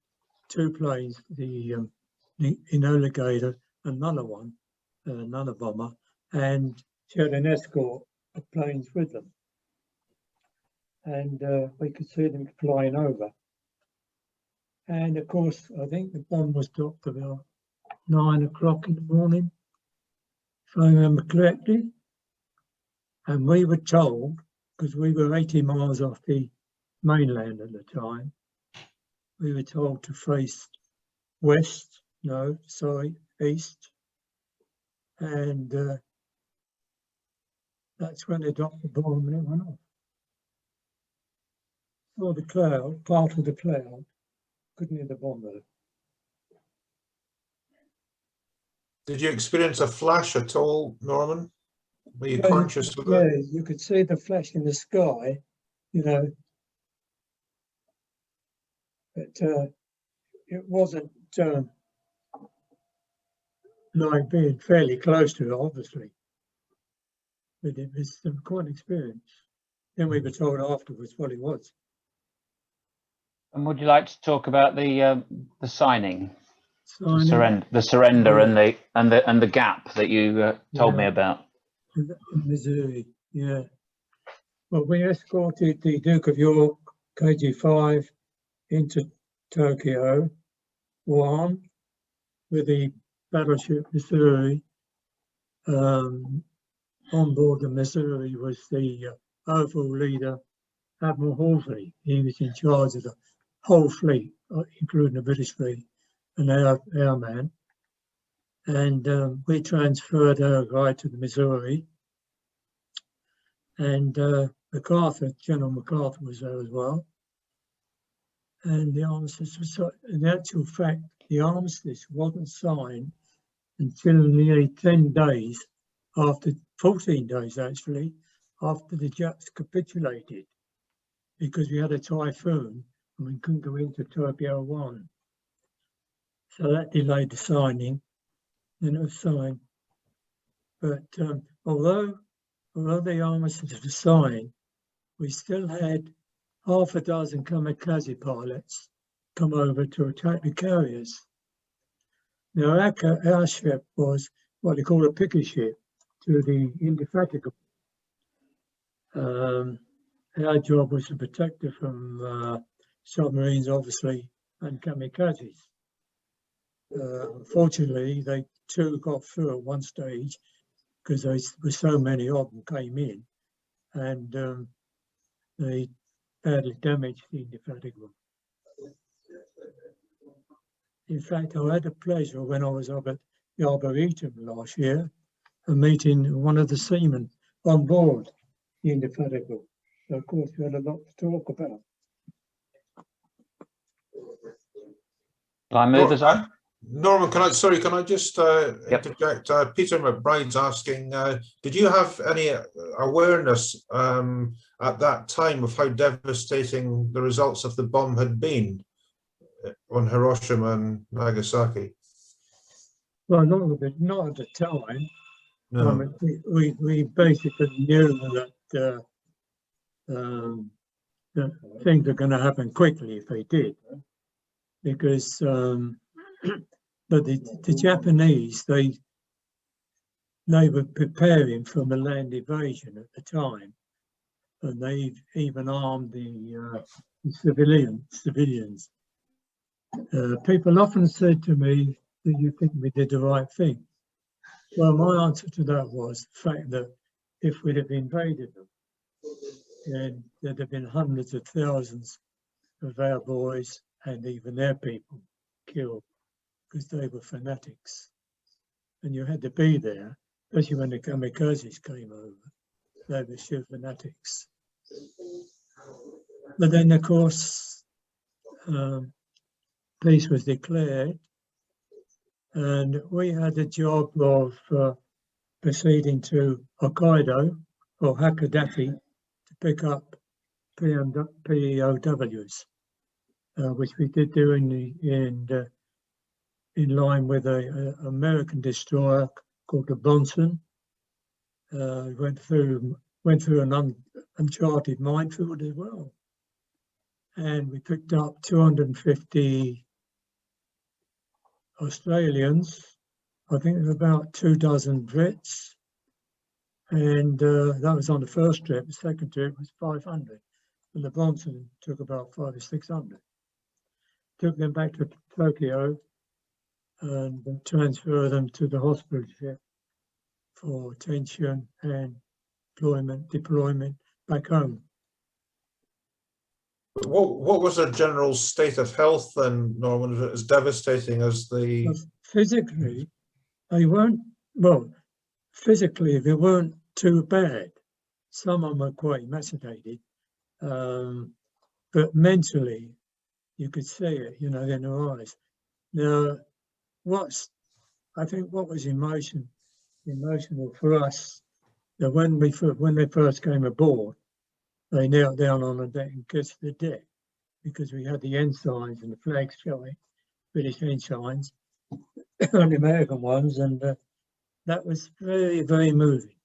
2 planes, the Enola Gator, another one, another bomber, and she had an escort of planes with them. And we could see them flying over. And of course, I think the bomb was dropped about 9 o'clock in the morning, if I remember correctly. And we were told, because we were 80 miles off the mainland at the time, we were told to face west, no, sorry, east. And that's when they dropped the bomb and it went off. Or the cloud, part of the cloud, couldn't hear the bomb though. Did you experience a flash at all, Norman? Were you Yeah, conscious of yeah, it? you could see the flash in the sky, you know, but it wasn't like being fairly close to it, obviously, but it was quite an experience. Then we were told afterwards what it was. And would you like to talk about the signing, Signing, the surrender, Yeah. and the gap that you told me Yeah. about? in Missouri, yeah. Well, we escorted the Duke of York KG-5 into Tokyo, Guam, with the battleship Missouri. On board the Missouri was the overall leader, Admiral Halsey. He was in charge of the whole fleet, including the British fleet, and our man. And we transferred our guy to the Missouri. And MacArthur, General MacArthur was there as well. And the armistice was, in actual fact, the armistice wasn't signed until nearly 10 days after, 14 days actually, after the Japs capitulated, because we had a typhoon and we couldn't go into Tokyo 1. So that delayed the signing, then it was signed. But although the armistice was signed, we still had half a dozen kamikaze pilots come over to attack the carriers. Now our ship was what they call a picket ship to the Indefatigable. Our job was to protect it from submarines, obviously, and kamikazes. Unfortunately, they too got through at one stage because there were so many of them came in, and they badly damaged the Indefatigable. In fact, I had the pleasure when I was up at the Arboretum last year of meeting one of the seamen on board the Indefatigable. So of course, we had a lot to talk about. Can I move us on? Norman, can I just interject? Peter McBride's asking, did you have any awareness at that time of how devastating the results of the bomb had been on Hiroshima and Nagasaki? Well, not at the time. No. I mean, we basically knew that things were going to happen quickly if they did, because but the Japanese, they were preparing for a land invasion at the time, and they even armed the civilians. People often said to me, "Do you think we did the right thing?" Well, my answer to that was the fact that if we'd have invaded them, then there'd have been hundreds of thousands of our boys and even their people killed, because they were fanatics. And you had to be there, especially when the kamikazes came over. They were sheer fanatics. But then, of course, peace was declared, and we had the job of proceeding to Hokkaido or Hakodate to pick up POWs, which we did do in line with an American destroyer called the Bronson. Went through an uncharted minefield as well, and we picked up 250 Australians. I think there were about 24 Brits, and that was on the first trip. The second trip was 500, and the Bronson took about 500 or 600. Took them back to Tokyo and transfer them to the hospital ship for attention and deployment back home. What was their general state of health then, Norman? Was it as devastating as the... Physically, they weren't, well, physically they weren't too bad. Some of them were quite emaciated, but mentally, you could see it, you know, in their eyes. Now, I think what was emotional for us, that when they first came aboard, they knelt down on the deck and kissed the deck, because we had the ensigns and the flags showing, British ensigns, and the American ones, and that was very, very moving.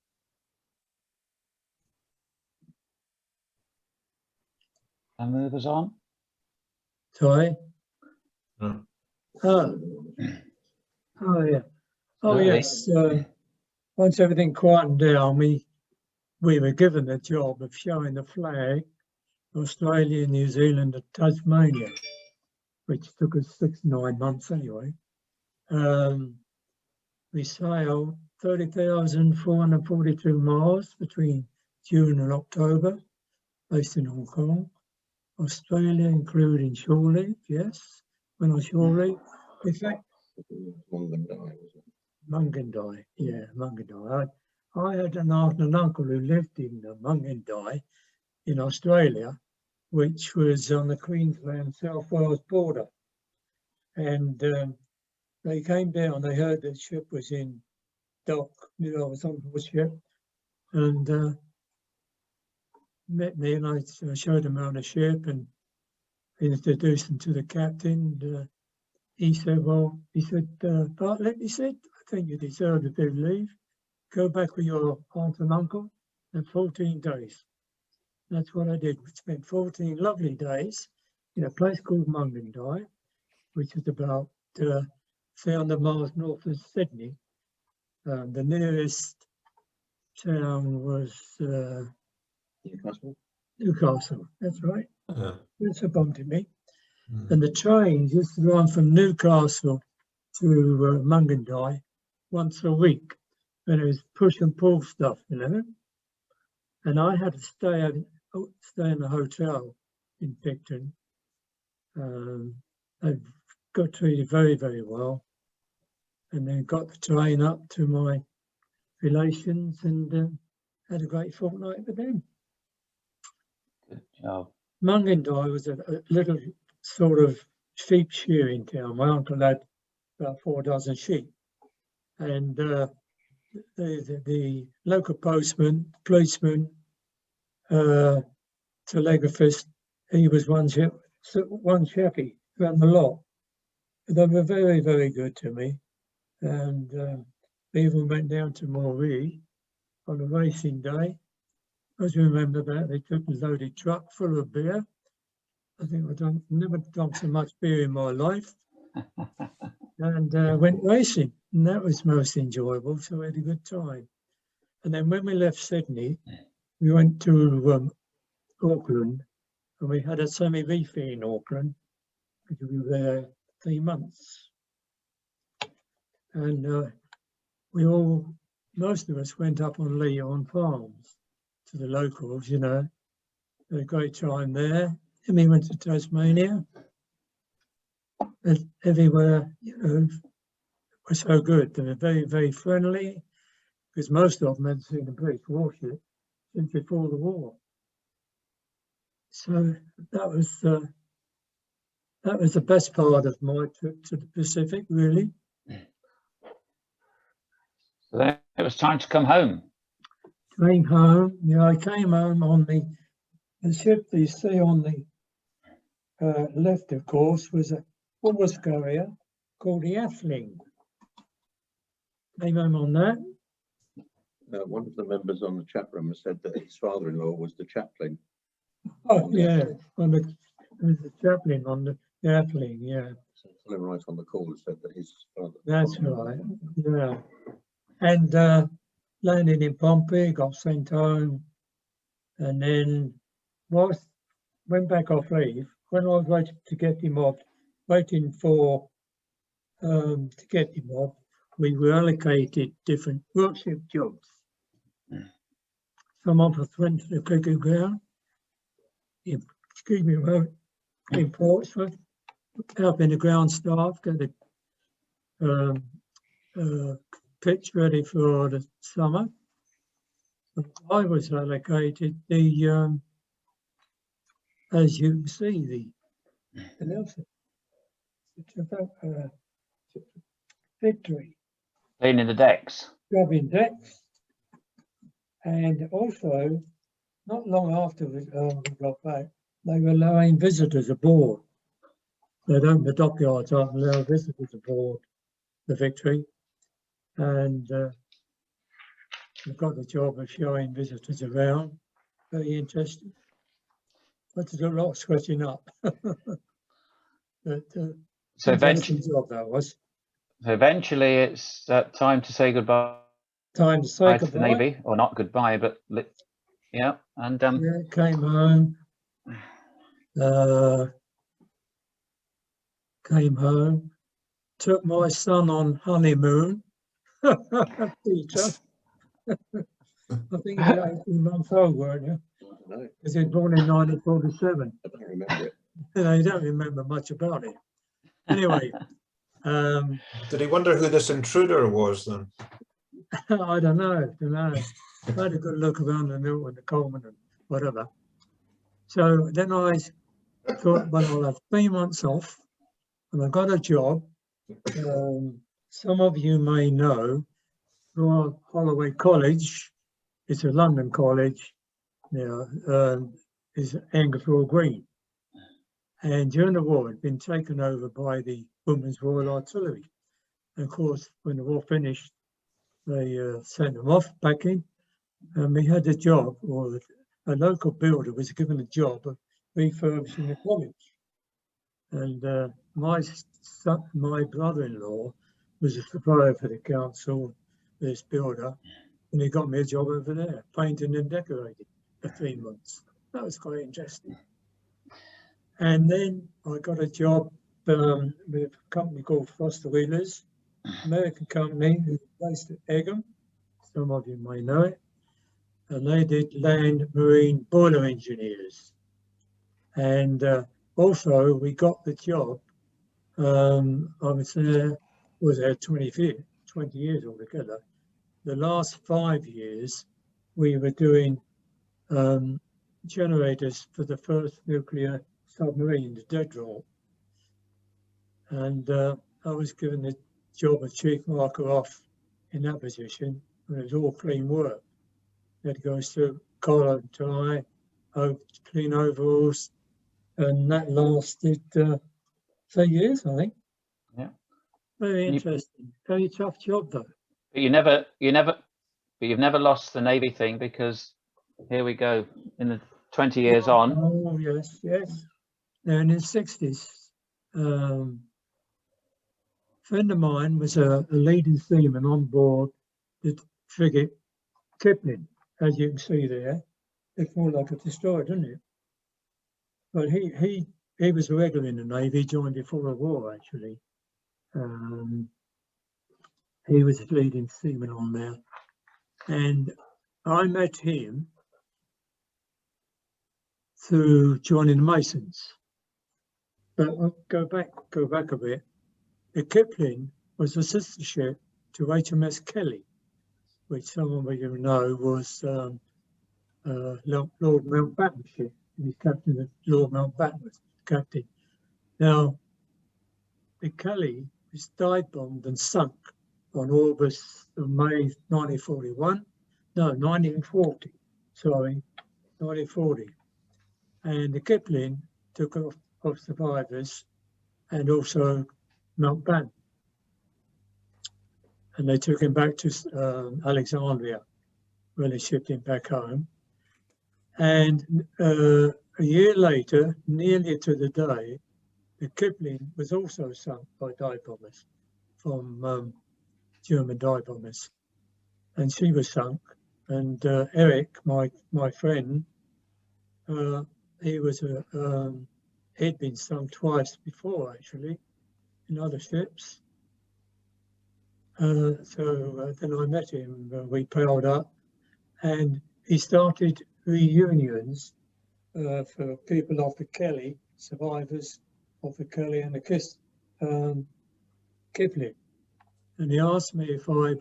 And move us on. Sorry? No. Oh yeah. Oh yes. Once everything quietened down, we we were given the job of showing the flag, Australia, New Zealand and Tasmania, which took us 6 to 9 months anyway. We sailed 30,442 miles between June and October, based in Hong Kong. Australia, including shore leave, yes, when on shore leave. In fact, Mungandai, yeah, Mungandai. I had an aunt and uncle who lived in Mungandai in Australia, which was on the Queensland-South Wales border. And they came down, they heard the ship was in dock, I was on the ship, and met me, and I showed them around the ship and introduced them to the captain. He said, Bartlett, he said, I think you deserve a bit of leave. Go back with your aunt and uncle in 14 days. That's what I did. We spent 14 lovely days in a place called Mungandai, which is about 300 miles north of Sydney. The nearest town was Newcastle, that's right. That's a bump to me. And the trains used to run from Newcastle to Mungandai once a week. And it was push and pull stuff, you know. And I had to stay in a hotel in Picton. I got treated very, very well. And then got the train up to my relations and had a great fortnight with them. Good job. Mungandai was a little sort of sheep shearing town. My uncle had about 4 dozen sheep. And the local postman, policeman, telegraphist, he was one chappie around the lot. They were very, very good to me. And they even went down to Moree on a racing day. As you remember that, they took a loaded truck full of beer. I think I've never drunk so much beer in my life. And went racing, and that was most enjoyable, so we had a good time. And then when we left Sydney, we went to Auckland, and we had a semi-reef in Auckland, because we were there 3 months. And most of us went up on Leon Farms to the locals, you know. Had a great time there. And we went to Tasmania. And everywhere, you know, was so good. They were very, very friendly, because most of them hadn't seen a British warship since before the war. So that was the best part of my trip to the Pacific, really. So then it was time to come home. Came home, yeah, I came home on the ship you see on the left, of course, was a force carrier called the Atheling. Came home on that. One of the members on the chat room has said that his father-in-law was the chaplain. Oh, yeah, there was the chaplain on the Atheling, yeah. So someone right on the call has said that his father. That's right, yeah. And landed in Pompey, got sent home, and then went back off leave. When I was waiting to get him off, to get him off, we were allocated different workshop jobs. Some of us went to the cricket ground, in Portsmouth, helping the ground staff get the pitch ready for the summer. I was allocated the, as you can see, the Nelson. Victory. Cleaning the decks. Scrubbing decks. And also, not long after we got back, they were allowing visitors aboard. They'd opened the dockyards up and allowed visitors aboard the Victory. And we've got the job of showing visitors around. Very interesting. But there's a lot of sweating up. But, so eventually, job that was. So eventually, it's time to say goodbye. Time to say to goodbye. the Navy, or not goodbye, but Yeah, and yeah, came home. Took my son on honeymoon. Peter, I think you're 18 months old, weren't you? No, Because he was born in 1947. I don't remember it. You don't remember much about it. Anyway, Did he wonder who this intruder was then? I don't know. I had a good look around the mill and the Coleman and whatever. So then I thought, well, I'll have 3 months off, and I got a job. Some of you may know Royal Holloway College. It's a London college. Is Anglesey Green. And during the war, it had been taken over by the Women's Royal Artillery. And of course, when the war finished, they sent them off back in. And we had a job, or a local builder was given a job of refurbishing the college. And my brother-in-law was a supplier for the council, this builder, and he got me a job over there, painting and decorating for 3 months. That was quite interesting. And then I got a job with a company called Foster Wheelers, American company, who's based at Egham. Some of you may know it. And they did land marine boiler engineers. And also we got the job. I was there 20 years altogether. The last 5 years, we were doing generators for the first nuclear submarine, the Deadroll. And I was given the job of chief marker off in that position, and it was all clean work. That goes through collar and tie, clean overalls, and that lasted 3 years, I think. Yeah. Very interesting. Very tough job though. But you've never lost the Navy thing, because here we go in the 20 years on. Oh yes. Now in the 60s, a friend of mine was a leading seaman on board the frigate Kipling, as you can see there. It's more like a destroyer, doesn't it? But he was a regular in the Navy, joined before the war actually. He was a leading seaman on there, and I met him through joining the Masons. But I'll go back a bit. The Kipling was a sister ship to HMS Kelly, which some of you know was Lord Mountbatten's ship. He was captain of Lord Mountbatten was captain. Now, the Kelly was dive bombed and sunk on May 1940. And the Kipling took off survivors and also Mountbatten. And they took him back to Alexandria, where they shipped him back home. And a year later, nearly to the day, the Kipling was also sunk by dive bombers from German dive bombers. And she was sunk. And Eric, my friend, he'd been sunk twice before, actually, in other ships. So then I met him, we palled up, and he started reunions for people off the Kelly, survivors of the Kelly and the Kipling. And he asked me if I would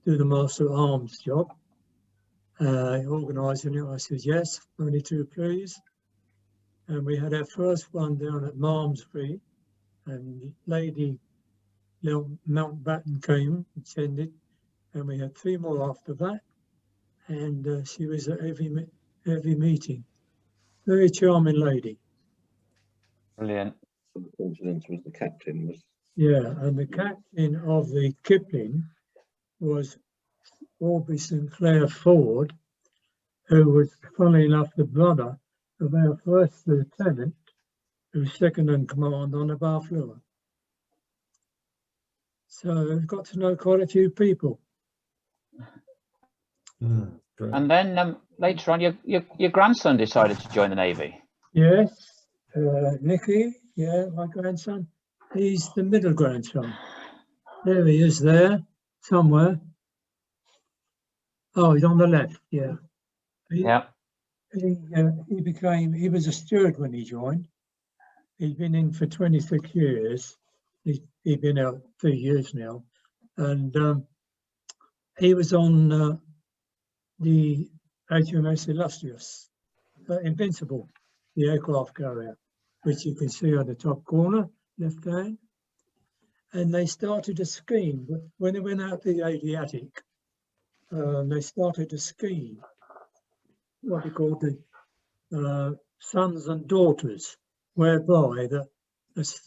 do the Master at Arms job, organising it. I said, yes, only two, please. And we had our first one down at Malmesbury, and Lady Mountbatten came, attended, and we had 3 more after that. And she was at every meeting. Very charming lady. Brilliant. The coincidence was the captain was. Yeah, and the captain of the Kipling was Aubrey Sinclair Ford, who was, funnily enough, the brother of our first lieutenant, who was second in command on the Barfleur. So I've got to know quite a few people. And then later on, your grandson decided to join the Navy. Yes, Nicky, yeah, my grandson. He's the middle grandson. There he is there, somewhere. Oh, he's on the left, yeah. Yeah. He was a steward when he joined. He'd been in for 26 years. He'd been out 3 years now. And he was on the HMS Invincible, the aircraft carrier, which you can see on the top corner, left hand. And they started a scheme. When they went out the Adriatic, they started a scheme, what they called the sons and daughters, whereby the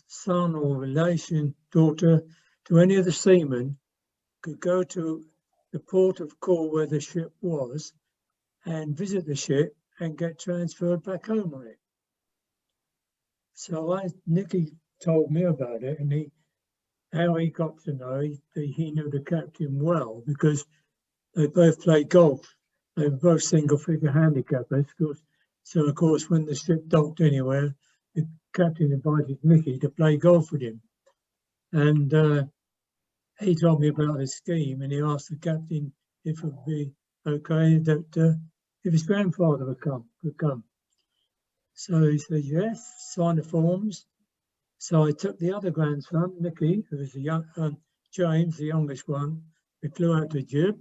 son or relation, daughter to any of the seamen could go to the port of call where the ship was and visit the ship and get transferred back home on it. So Nicky told me about it, and how he got to know, he knew the captain well because they both played golf. They were both single-figure handicappers. So, of course, when the ship docked anywhere, the captain invited Nicky to play golf with him. And he told me about the scheme, and he asked the captain if it would be okay that if his grandfather would come. So he said, yes, sign the forms. So I took the other grandson, Nicky, who was James, the youngest one. We flew out to Jib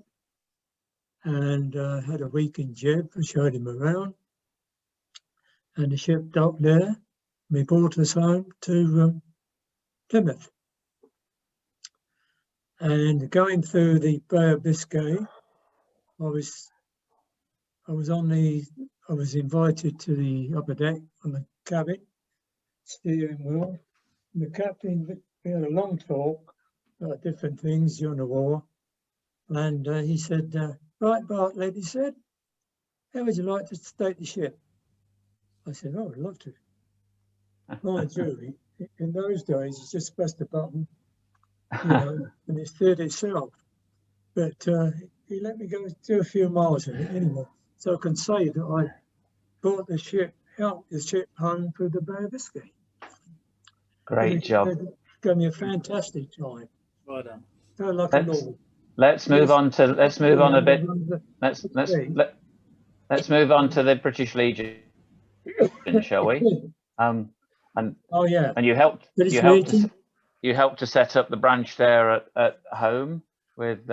and had a week in Jib. I showed him around. And the ship docked there. We brought us home to Plymouth. And going through the Bay of Biscay, I was invited to the upper deck on the cabin steering wheel. The captain, we had a long talk about different things during the war, and he said, right, Bartlett, he said, how would you like to take the ship? I said, oh, I'd love to. Mind you, in those days, you just pressed the button, you know, and it steered itself. But he let me go do a few miles in it anyway. So I can say that I brought the ship home through the Bay of Biscay. Great job. It gave me a fantastic time. Well done. Felt like a lord. Let's move on a bit. Let's move on to the British Legion, shall we? And oh yeah. And you helped to set up the branch there at home with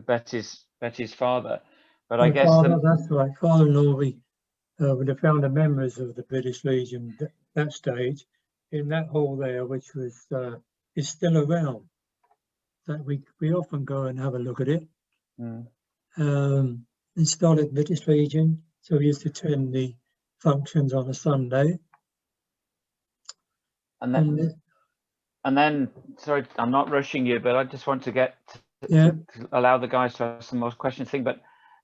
Betty's father. But I guess that's right. Father-in-law, we would have found the members of the British Legion at that stage in that hall there, which was is still around. That we often go and have a look at it. And started British Legion, so we used to attend the functions on a Sunday. And then, sorry, I'm not rushing you, but I just want to to allow the guys to ask some more questions. But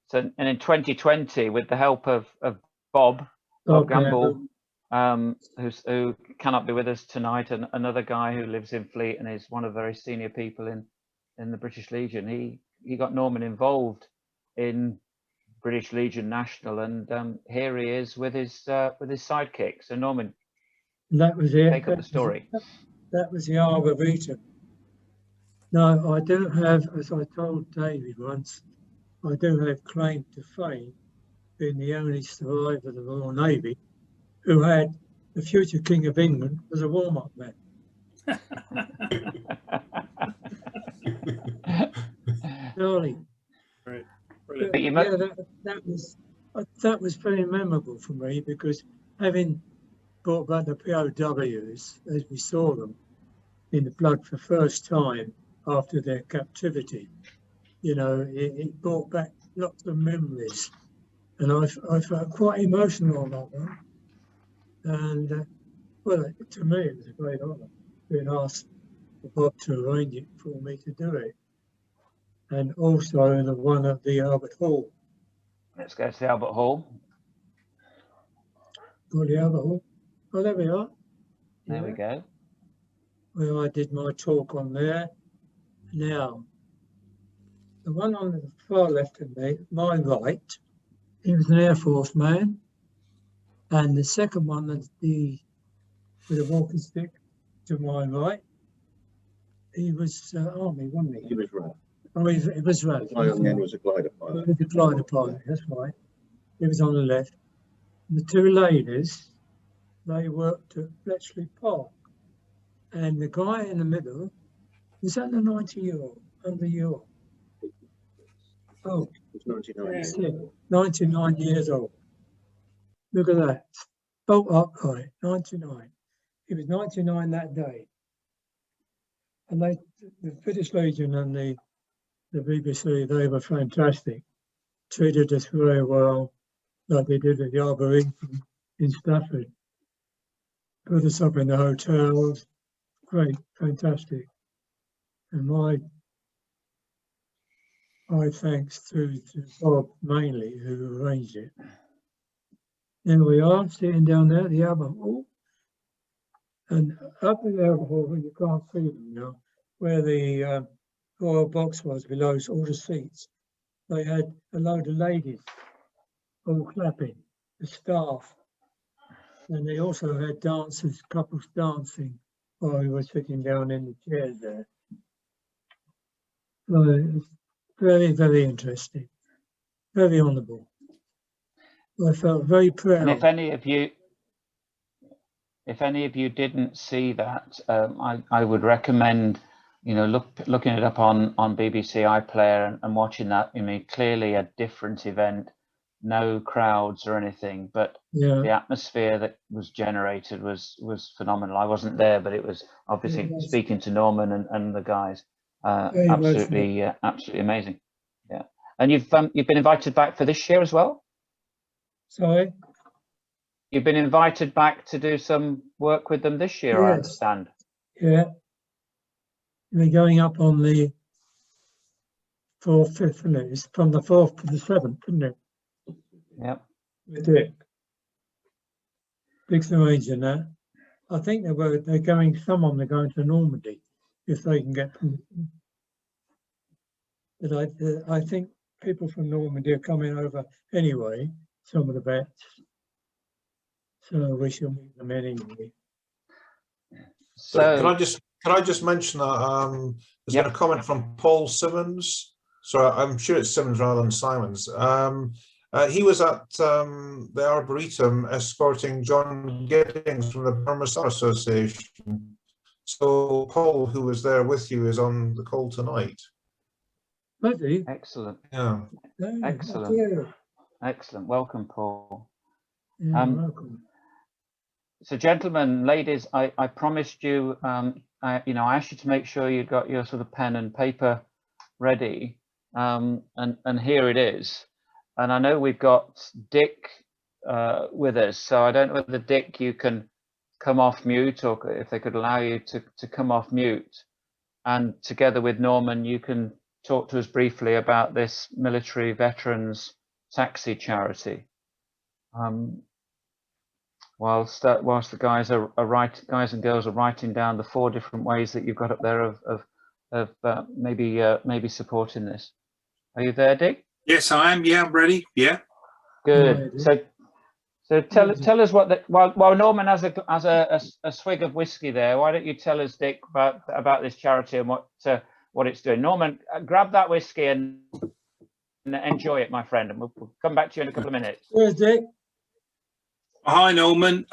so, and in 2020, with the help of Bob Gamble, who cannot be with us tonight, and another guy who lives in Fleet and is one of the very senior people in the British Legion, he got Norman involved in British Legion National, and here he is with his sidekick. So Norman, that was it. Take up the story. That was the Arboretum. No, I do have, as I told David once, I do have claim to fame being the only survivor of the Royal Navy who had the future King of England as a warm-up man. Surely. Right. But, yeah, that was very memorable for me because having brought back the POWs as we saw them in the blood for the first time after their captivity, you know, it brought back lots of memories, and I felt quite emotional on that one. And well, to me, it was a great honour being asked Bob to arrange it for me to do it, and also the one at the Albert Hall. Let's go to the Albert Hall. Go to the Albert Hall. Oh, there we are. There we go. Well, I did my talk on there. Now, the one on the far left of me, my right, he was an Air Force man. And the second one, with a walking stick to my right, he was Army, wasn't he? He was right. Oh, he was right. The guy on the end was a glider pilot. He was a glider pilot, that's right. He was on the left. The two ladies, they worked at Bletchley Park. And the guy in the middle, was that the 90-year-old, under year? Oh, He was 99 years. 99 years old. Look at that. Bolt upright, 99. He was 99 that day. And the British Legion and the BBC, they were fantastic. Treated us very well, like they did at the Arboretum in Stafford. Put us up in the hotels. Great, fantastic. And my thanks to Bob mainly, who arranged it. There we are, sitting down there at the Albert Hall. And up in the Albert Hall, you can't see them now, where the royal box was below all the seats, they had a load of ladies all clapping, the staff. And they also had dancers, couples dancing while we were sitting down in the chairs there. So it's very, very interesting, very honourable. I felt very proud. And if any of you didn't see that, I would recommend, looking it up on BBC iPlayer and watching that. I mean, clearly a different event, no crowds or anything, but the atmosphere that was generated was phenomenal. I wasn't there, but it was obviously speaking to Norman and the guys, absolutely amazing. Yeah, and you've been invited back for this year as well. Sorry? You've been invited back to do some work with them this year, I understand. Yeah. We're going up on the 4th, 5th, isn't it? It's from the 4th to the 7th, isn't it? Yeah. With Dick. Dick's arranging that. I think they're going to Normandy, if they can get permission. But I think people from Normandy are coming over anyway, some of the vets. So we shall meet them anyway. So can I just mention that there's been a comment from Paul Simmons. So I'm sure it's Simmons rather than Simons. He was at the Arboretum escorting John Giddings from the Burma Star Association. So Paul, who was there with you, is on the call tonight. Was he? Excellent. Yeah. Excellent. Excellent. Welcome, Paul. Yeah, welcome. So, gentlemen, ladies, I promised you, I asked you to make sure you got your sort of pen and paper ready, and here it is. And I know we've got Dick with us, so I don't know whether Dick, you can come off mute, or if they could allow you to come off mute. And together with Norman, you can talk to us briefly about this military veterans taxi charity. Whilst the guys and girls are writing down the 4 different ways that you've got up there of maybe supporting this. Are you there, Dick? Yes, I am. Yeah, I'm ready. Yeah. Good. So tell us while Norman has a swig of whiskey there. Why don't you tell us, Dick, about this charity and what it's doing? Norman, grab that whiskey and enjoy it, my friend, and we'll come back to you in a couple of minutes. Cheers, Dick. Hi, Norman.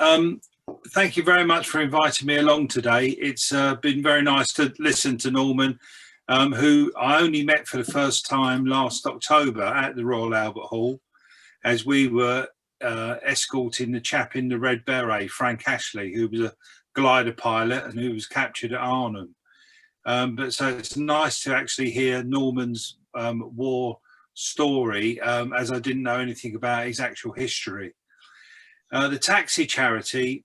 Thank you very much for inviting me along today. It's been very nice to listen to Norman, who I only met for the first time last October at the Royal Albert Hall, as we were escorting the chap in the red beret, Frank Ashley, who was a glider pilot and who was captured at Arnhem. But so it's nice to actually hear Norman's war story, as I didn't know anything about his actual history. The taxi charity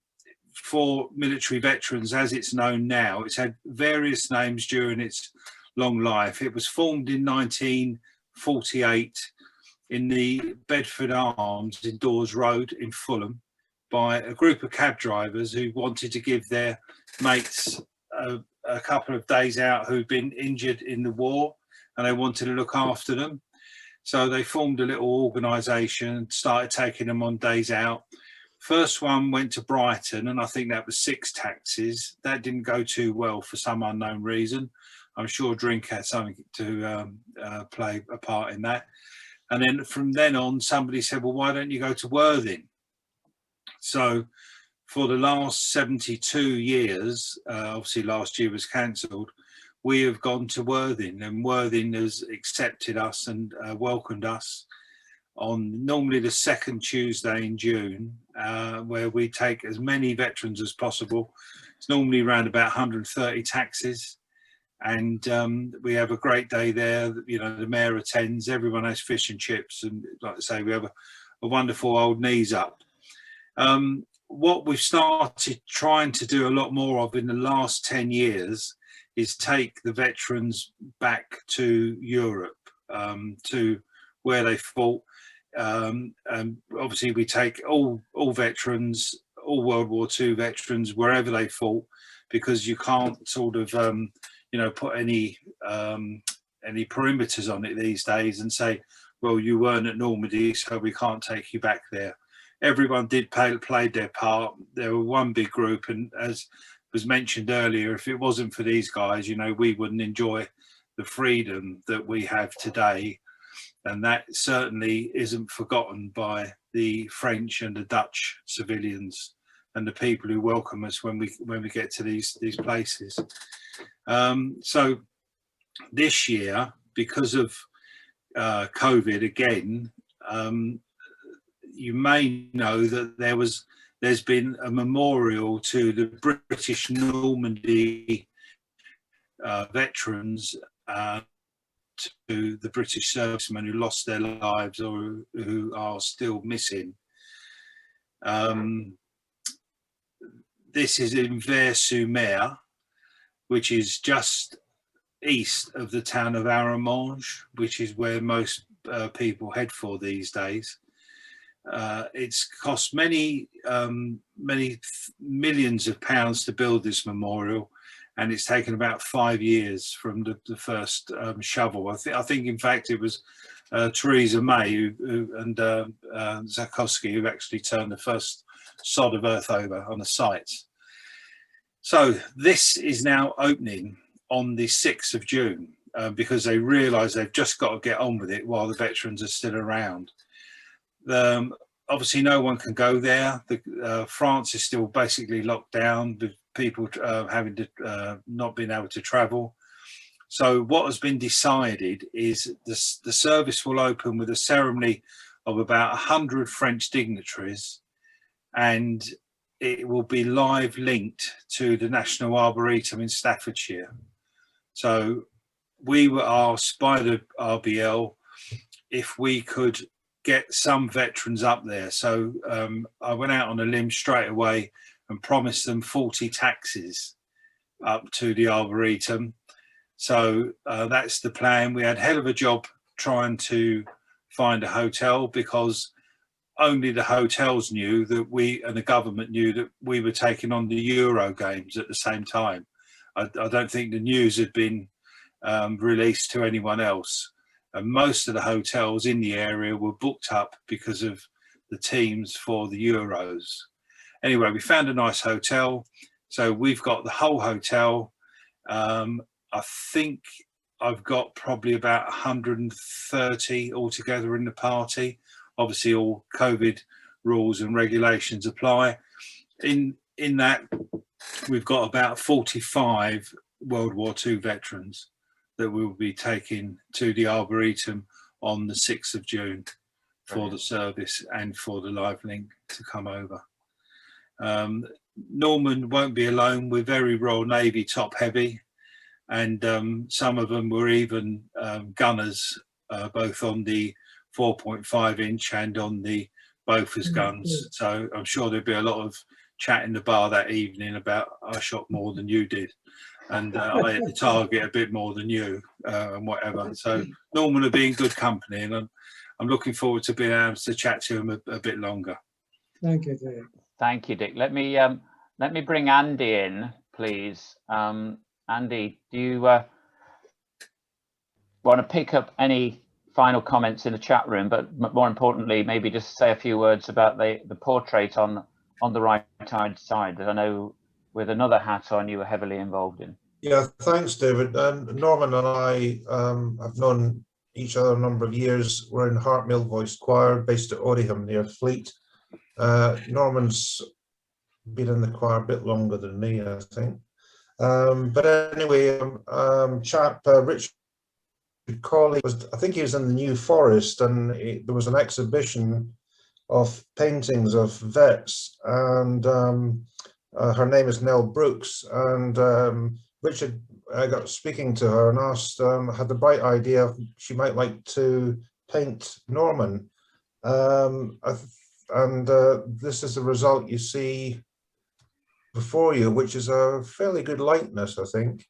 for military veterans, as it's known now, it's had various names during its long life. It was formed in 1948 in the Bedford Arms in Dawes Road in Fulham by a group of cab drivers who wanted to give their mates a couple of days out who'd been injured in the war, and they wanted to look after them. So they formed a little organisation, started taking them on days out. First one went to Brighton, and I think that was 6 taxis. That didn't go too well for some unknown reason. I'm sure drink had something to play a part in that. And then from then on, somebody said, well, why don't you go to Worthing? So for the last 72 years, obviously last year was cancelled, we have gone to Worthing, and Worthing has accepted us and welcomed us on normally the 2nd Tuesday in June, where we take as many veterans as possible. It's normally around about 130 taxis, and we have a great day there. You know, the mayor attends, everyone has fish and chips, and like I say, we have a wonderful old knees up. What we've started trying to do a lot more of in the last 10 years is take the veterans back to Europe, to where they fought. And obviously we take all veterans, all World War II veterans, wherever they fought, because you can't sort of, you know, put any perimeters on it these days and say, well, you weren't at Normandy, so we can't take you back there. Everyone did played their part. There were one big group, and as was mentioned earlier, if it wasn't for these guys, you know, we wouldn't enjoy the freedom that we have today. And that certainly isn't forgotten by the French and the Dutch civilians and the people who welcome us when we get to these places. So this year, because of COVID again, you may know that there's been a memorial to the British Normandy veterans, to the British servicemen who lost their lives or who are still missing. This is in Vers-sur-Mer, which is just east of the town of Arromanches, which is where most people head for these days. It's cost many millions of pounds to build this memorial, and it's taken about 5 years from the first shovel. I think in fact it was Theresa May and Zakowski who actually turned the first sod of earth over on the site. So this is now opening on the 6th of June because they realise they've just got to get on with it while the veterans are still around. Obviously no one can go there. France is still basically locked down with people having to not being able to travel. So what has been decided is the service will open with a ceremony of about 100 French dignitaries, and it will be live linked to the National Arboretum in Staffordshire. So we were asked by the RBL if we could get some veterans up there. So I went out on a limb straight away and promised them 40 taxis up to the Arboretum. So that's the plan. We had a hell of a job trying to find a hotel, because only the hotels knew that we, and the government knew that we were taking on the Euro games at the same time. I don't think the news had been released to anyone else. And most of the hotels in the area were booked up because of the teams for the Euros. Anyway, we found a nice hotel. So we've got the whole hotel. I think I've got probably about 130 altogether in the party. Obviously all COVID rules and regulations apply. In that, we've got about 45 World War II veterans that we'll be taking to the Arboretum on the 6th of June for the service and for the live link to come over. Norman won't be alone. We're very Royal Navy top heavy, and some of them were even gunners, both on the 4.5 inch and on the Bofors guns. So I'm sure there'll be a lot of chat in the bar that evening about I shot more than you did, and I hit the target a bit more than you, and whatever. So Norman will be in good company, and I'm looking forward to being able to chat to him a bit longer. Thank you, Dick. Thank you, Dick. Let me bring Andy in, please. Andy, do you want to pick up any final comments in the chat room, but more importantly, maybe just say a few words about the portrait on the right-hand side that I know with another hat on you were heavily involved in. Yeah, thanks, David. Norman and I have known each other a number of years. We're in Hartmill Voice Choir based at Odiham near Fleet. Norman's been in the choir a bit longer than me, I think. But anyway, chap Richard Cawley I think he was in the New Forest, and there was an exhibition of paintings of vets, and her name is Nell Brooks, and Richard got speaking to her and asked, had the bright idea she might like to paint Norman, and this is the result you see before you, which is a fairly good likeness, I think.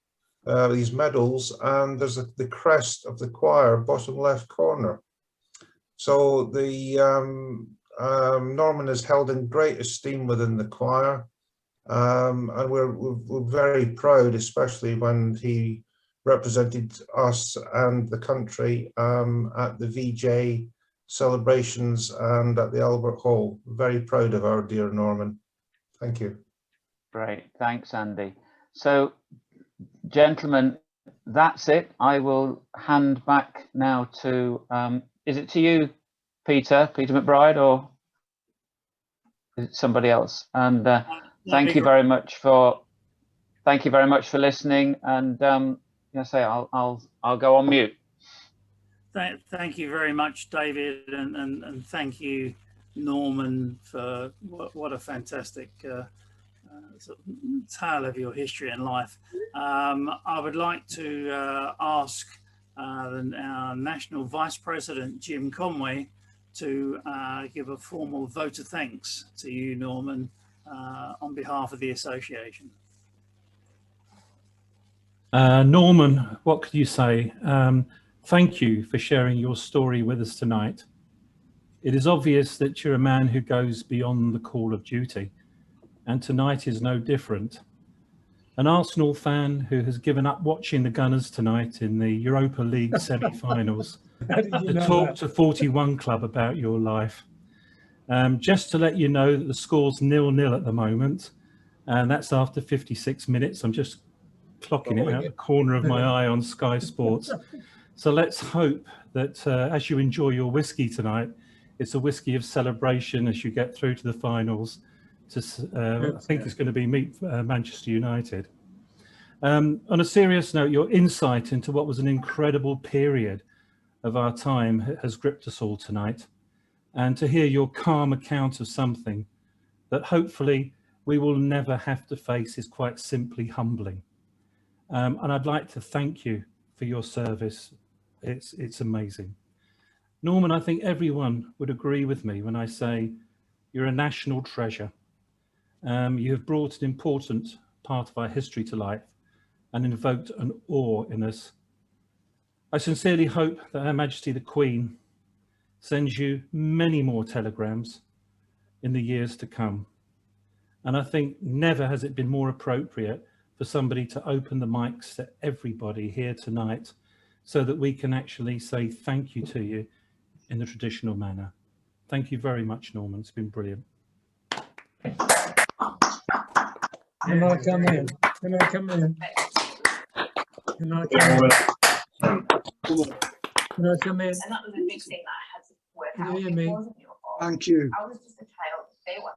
These medals, and there's the crest of the choir, bottom left corner. So the Norman is held in great esteem within the choir, and we're very proud, especially when he represented us and the country at the VJ celebrations and at the Albert Hall. Very proud of our dear Norman. Thank you. Great, thanks, Andy. So, gentlemen, that's it. I will hand back now to, is it to you, Peter McBride, or is it somebody else? And thank you very much for listening. And I'll go on mute. Thank you very much, David, and thank you, Norman, for what a fantastic sort of tale of your history and life. I would like to ask our National Vice President, Jim Conway, to give a formal vote of thanks to you, Norman, on behalf of the association. Norman, what could you say? Thank you for sharing your story with us tonight. It is obvious that you're a man who goes beyond the call of duty, and tonight is no different. An Arsenal fan who has given up watching the Gunners tonight in the Europa League semi-finals to talk to 41 Club about your life. Just to let you know that the score's 0-0 at the moment, and that's after 56 minutes. I'm just clocking it out the corner of my eye on Sky Sports. So let's hope that as you enjoy your whiskey tonight, it's a whiskey of celebration as you get through to the finals. I think it's going to be meet Manchester United. On a serious note, your insight into what was an incredible period of our time has gripped us all tonight. And to hear your calm account of something that hopefully we will never have to face is quite simply humbling. And I'd like to thank you for your service. It's amazing. Norman, I think everyone would agree with me when I say you're a national treasure. You have brought an important part of our history to life and invoked an awe in us. I sincerely hope that Her Majesty the Queen sends you many more telegrams in the years to come. And I think never has it been more appropriate for somebody to open the mics to everybody here tonight so that we can actually say thank you to you in the traditional manner. Thank you very much, Norman. It's been brilliant. Can I come in? Can I come in? Can I come in? Can I come in? And that was a big thing that I had to work out. Can you hear me? It wasn't your fault. Thank you. I was just a child. They were.